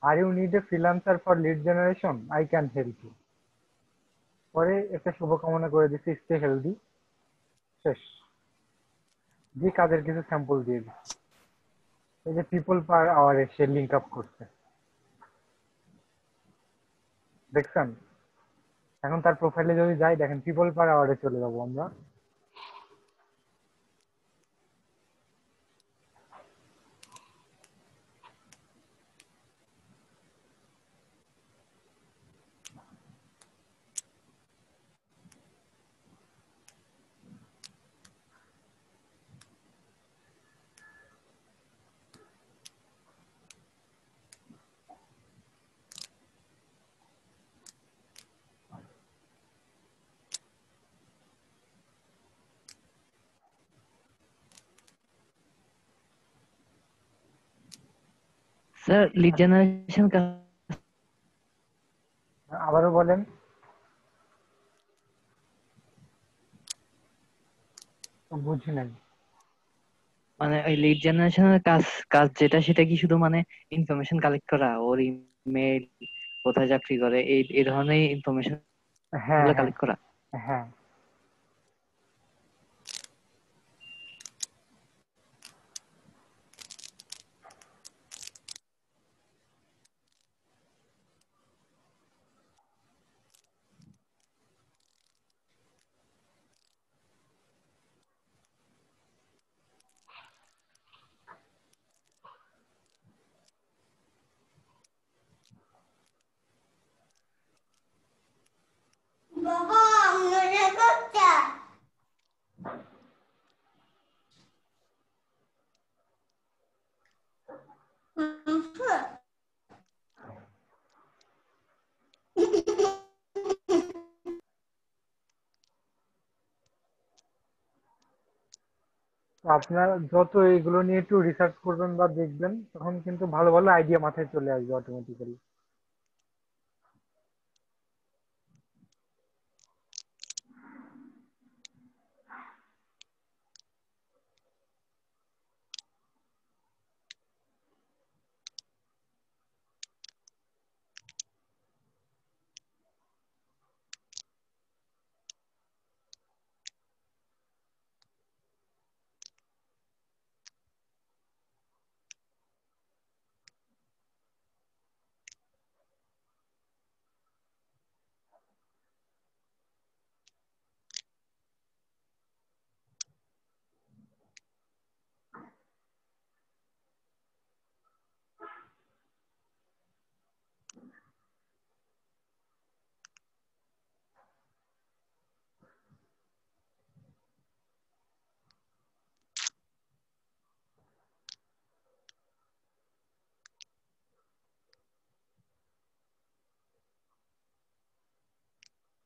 are you need a freelancer for lead generation, I can help you. পরে একটা শুভকামনা করে দিচ্ছে, স্টে হেলদি, শেষ। দিয়ে কাজের কিছু স্যাম্পল দিয়ে দিচ্ছে। এই যে পিপল পার আওয়ারে সে লিঙ্ক আপ করছে, দেখছেন? এখন তার প্রোফাইলে যদি যাই, দেখেন পিপল পার আওয়ারে চলে যাবো আমরা। স্যার লিড জেনারেশন আবারও বলেন। বুঝি নাই। মানে ওই লিড জেনারেশনের কাজ কাজ যেটা, সেটা কি শুধু মানে ইনফরমেশন কালেক্ট করা, ওর ইমেল, কোথায় চাকরি করে, এই ধরনের ইনফরমেশন হ্যাঁ গুলো হ্যাঁ কালেক্ট করা? হ্যাঁ। তো আপনার যত এইগুলো নিয়ে একটু রিসার্চ করবেন বা দেখবেন, তখন কিন্তু ভালো ভালো আইডিয়া মাথায় চলে আসবে অটোমেটিক্যালি।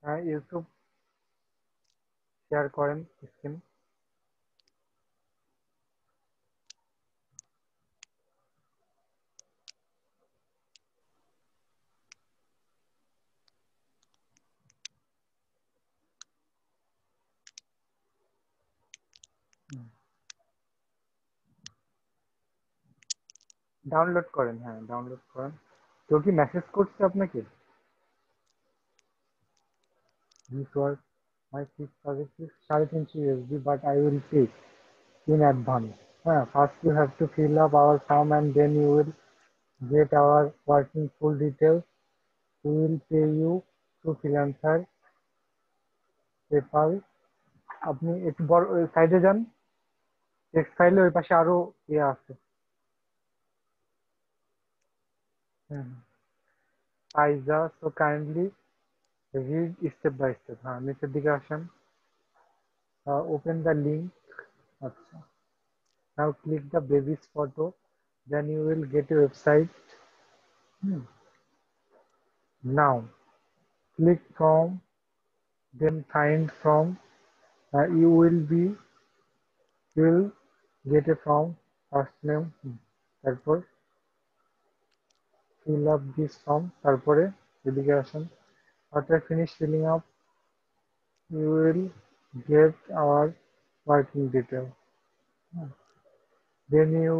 হ্যাঁ, ইউটিউব শেয়ার করেন স্ক্রিন। ডাউনলোড করেন, হ্যাঁ ডাউনলোড করেন। কেউ কি মেসেজ করছে আপনাকে? This was my fifth project is 350 USD, but I will pay in advance. First you have to fill up our form and then you will get our working full details. We will pay you through freelancer, PayPal. আপনি একটু বড় সাইডে যান, text ফাইলে ওই পাশে আরো ইয়ে আছে। পাইজা, so kindly read step by step। হ্যাঁ, নিচের দিকে আসেন, open the link। আচ্ছা, now click the baby's photo, then you will get a website। Now click from, then find from, you will get a from, first name, তারপর fill up this form, তারপরে এদিকে আসেন, after finish filling up you will get our working detail। Then you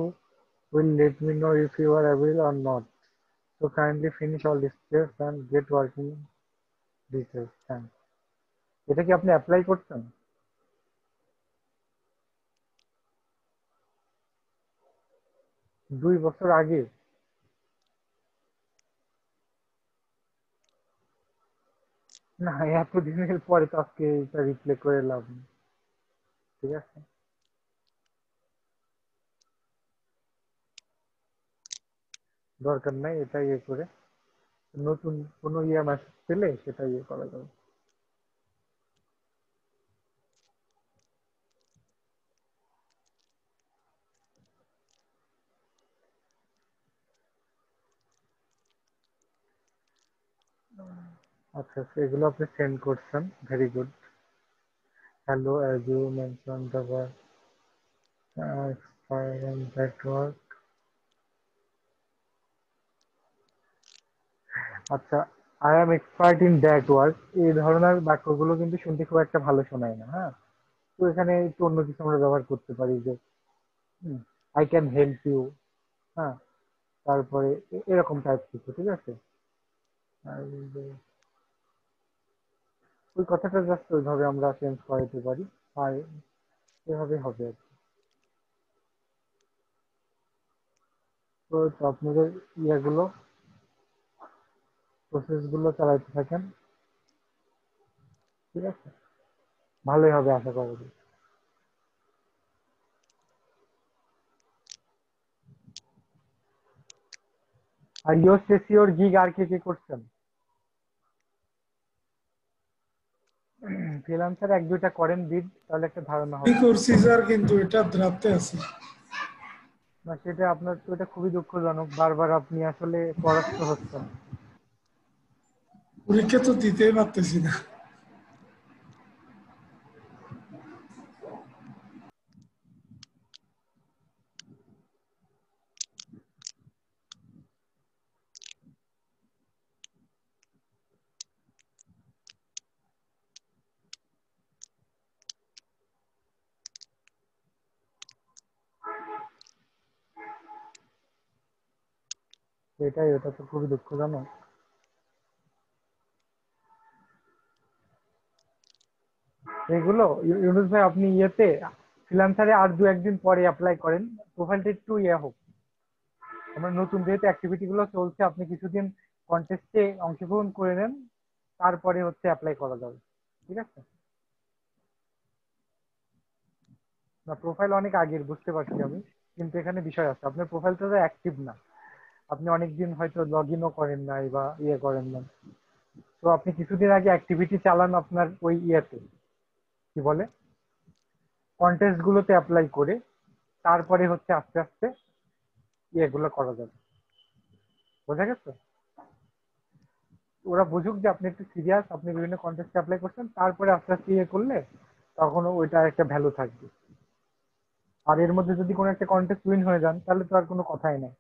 will let me know if you are available or not. So kindly finish all these steps and get working details. Thanks. এটা কি আপনি apply করছেন? 2 বছর আগে? না, এতদিনের পরে তো আজকে এটা রিপ্লে করে লাভ নেই। ঠিক আছে, দরকার নাই এটা ইয়ে করে, নতুন কোনো মেসেজ পেলে সেটা ইয়ে করা যাবে। আচ্ছা, এগুলো আপনি সেন্ড করছেন, very good. Hello, as you mentioned the word expire and that work. আচ্ছা, I am expert in that work, এই ধরনের বাক্যগুলো কিন্তু শুনতে খুব একটা ভালো শোনায় না। হ্যাঁ, তো এখানে একটু অন্য কিছু আমরা ব্যবহার করতে পারি, যে আই ক্যান হেল্প ইউ। হ্যাঁ, তারপরে এরকম টাইপ কিছু। ঠিক আছে, আর ওই কথাটা জাস্ট ওইভাবে আমরা চেঞ্জ করাতে পারি, আর এভাবে হবে আর কি। তো আপনাদের ইয়েগুলো, প্রসেস গুলো চালাতে থাকেন, ঠিক আছে, ভালোই হবে আশা করি। আর ইয়োর সেসিওর গিগ আর কে কে করছেন? ফ্রিল্যান্সার 1-2টা করেন বিড, তাহলে একটা ধারণা কি হবে। করছি স্যার, কিন্তু এটা দ্রাপ্তে আছে। না, সেটা আপনার তো এটা খুবই দুঃখজনক, বারবার আপনি আসলে পরাস্ত হচ্ছেন। পরীক্ষা তো দিতেই পারতেছি না। এটাই, ওটা তো খুবই দুঃখজনক। এগুলো ইউনুস ভাই, আপনি ইয়েতে ফ্রিল্যান্সারে আর 2-1 দিন পরে অ্যাপ্লাই করেন, প্রোফাইলটা একটু ইয়ে হোক। আমরা নতুন যেহেতু অ্যাক্টিভিটি গুলো চলছে, আপনি কিছুদিন কন্টেস্টে অংশগ্রহণ করে নেন, তারপরে হচ্ছে অ্যাপ্লাই করা যাবে। ঠিক আছে, না প্রোফাইল অনেক আগের বুঝতে পারছি আমি, কিন্তু এখানে বিষয় আছে, আপনার প্রোফাইলটা তো অ্যাক্টিভ না, আপনি অনেকদিন হয়তো লগ ইনও করেন নাই বা ইয়ে করেন না। তো আপনি কিছুদিন আগে অ্যাক্টিভিটি চালান আপনার ওই ইয়েতে, কি বলে, কন্টেস্ট গুলোতে অ্যাপ্লাই করে, তারপরে হচ্ছে আস্তে আস্তে ইয়েগুলো করা যাবে। বোঝা গেছে? ওরা বুঝুক যে আপনি একটু সিরিয়াস, আপনি বিভিন্ন কন্টেস্টে অ্যাপ্লাই করছেন, তারপরে আস্তে আস্তে ইয়ে করলে তখন ওইটা একটা ভ্যালু থাকবে। আর এর মধ্যে যদি কোনো একটা কন্টেস্ট উইন হয়ে যান, তাহলে তো আর কোনো কথাই নাই।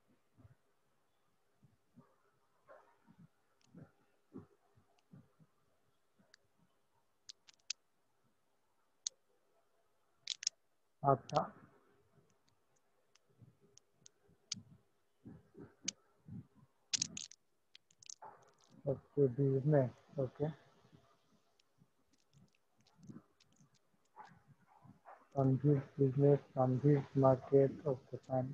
আচ্ছা, okay, business, okay, Sanjeev's business, Sanjeev's market, okay, fine.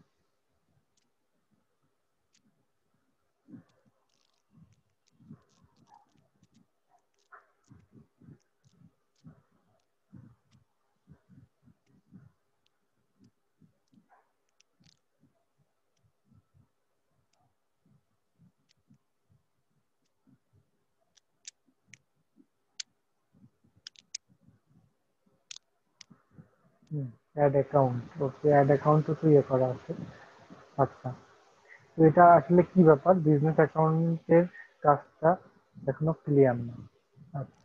Add account, okay, add account তো ইয়ে করা আছে। আচ্ছা, তো এটা আসলে কি ব্যাপার, বিজনেস অ্যাকাউন্টের কাজটা এখনো ক্লিয়ার না। আচ্ছা,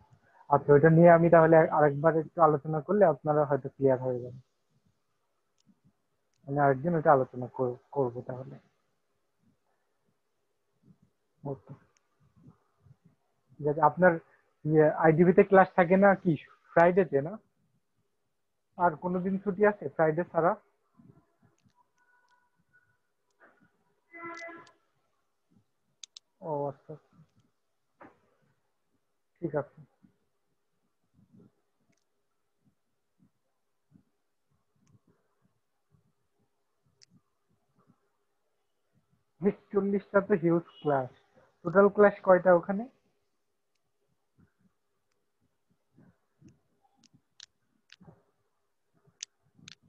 আচ্ছা, ওইটা নিয়ে আমি তাহলে আরেকবার একটু আলোচনা করলে আপনারা হয়তো ক্লিয়ার হয়ে যাবে। আমি আরেকদিন ওইটা আলোচনা করবো তাহলে। ওকে, ঠিক আছে। আপনার ইয়ে আইডিবিতে ক্লাস থাকে না কি ফ্রাইডেতে না? আর কোনো দিন ছুটি আছে ফ্রাইডে ছাড়া? ও আচ্ছা আচ্ছা, ঠিক আছে। বেশ, 40টা তো হিউজ ক্লাস। টোটাল ক্লাস কয়টা ওখানে?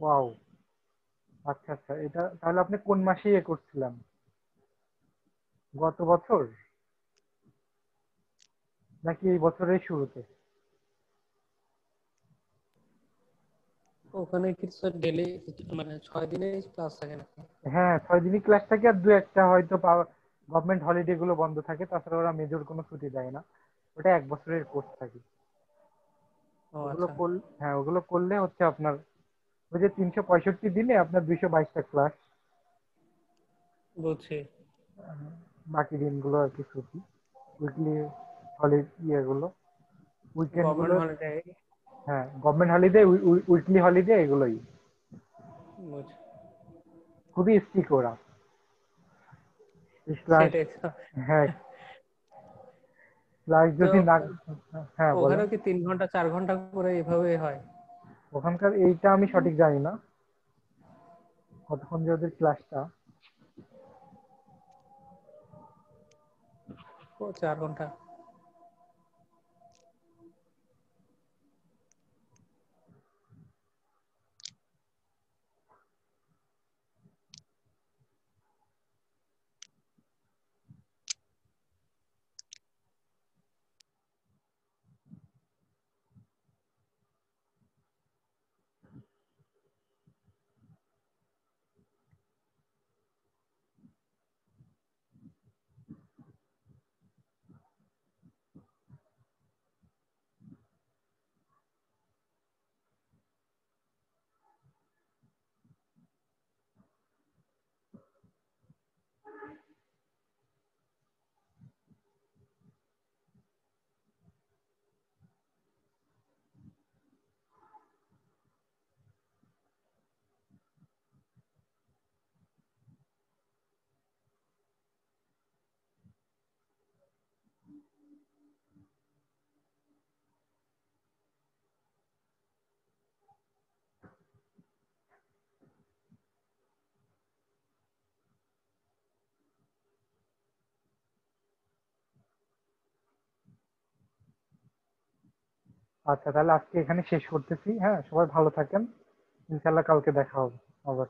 ওয়াও, আচ্ছা আচ্ছা। এটা তাহলে আপনি কোন মাসে করছিলেন? গত বছর নাকি এই বছরের শুরুতে? ওখানে কিছু ডেলি মানে 6 দিনে ক্লাস থাকে নাকি? হ্যাঁ, 6 দিনই ক্লাস থাকে, আর দু একটা হয়তো গভর্নমেন্ট হলিডে গুলো বন্ধ থাকে, তাছাড়া ওরা মেজর কোনো ছুটি দেয় না। ওটা 1 বছরের কোর্স থাকে। ও ওগুলো আচ্ছা, হ্যাঁ, ওগুলো করলে হচ্ছে আপনার ওই যে 365 দিনে আপনার 222টা ক্লাস, বুঝছি। বাকি দিনগুলো আর কি ছুটি, উইকলি হলিডে ইয়েগুলো, উইকেন্ড গুলো। Government holiday. হ্যাঁ, গভর্নমেন্ট হলিডে, উইকলি হলিডে, এগুলোই। বুঝছি। খুবই স্ট্রিক্ট ওরা ক্লাস। সেটাই তো। হ্যাঁ, ক্লাস তো যদি না, হ্যাঁ বলেন। ওখানেও কি 3 ঘন্টা 4 ঘন্টা করে এভাবে হয়? ওখানকার এইটা আমি সঠিক জানি না কতক্ষণ যে ওদের ক্লাসটা। ও 4 ঘন্টা। আচ্ছা, তাহলে আজকে এখানে শেষ করতেছি। হ্যাঁ, সবাই ভালো থাকেন। ইনশাল্লাহ কালকে দেখা হবে আবার।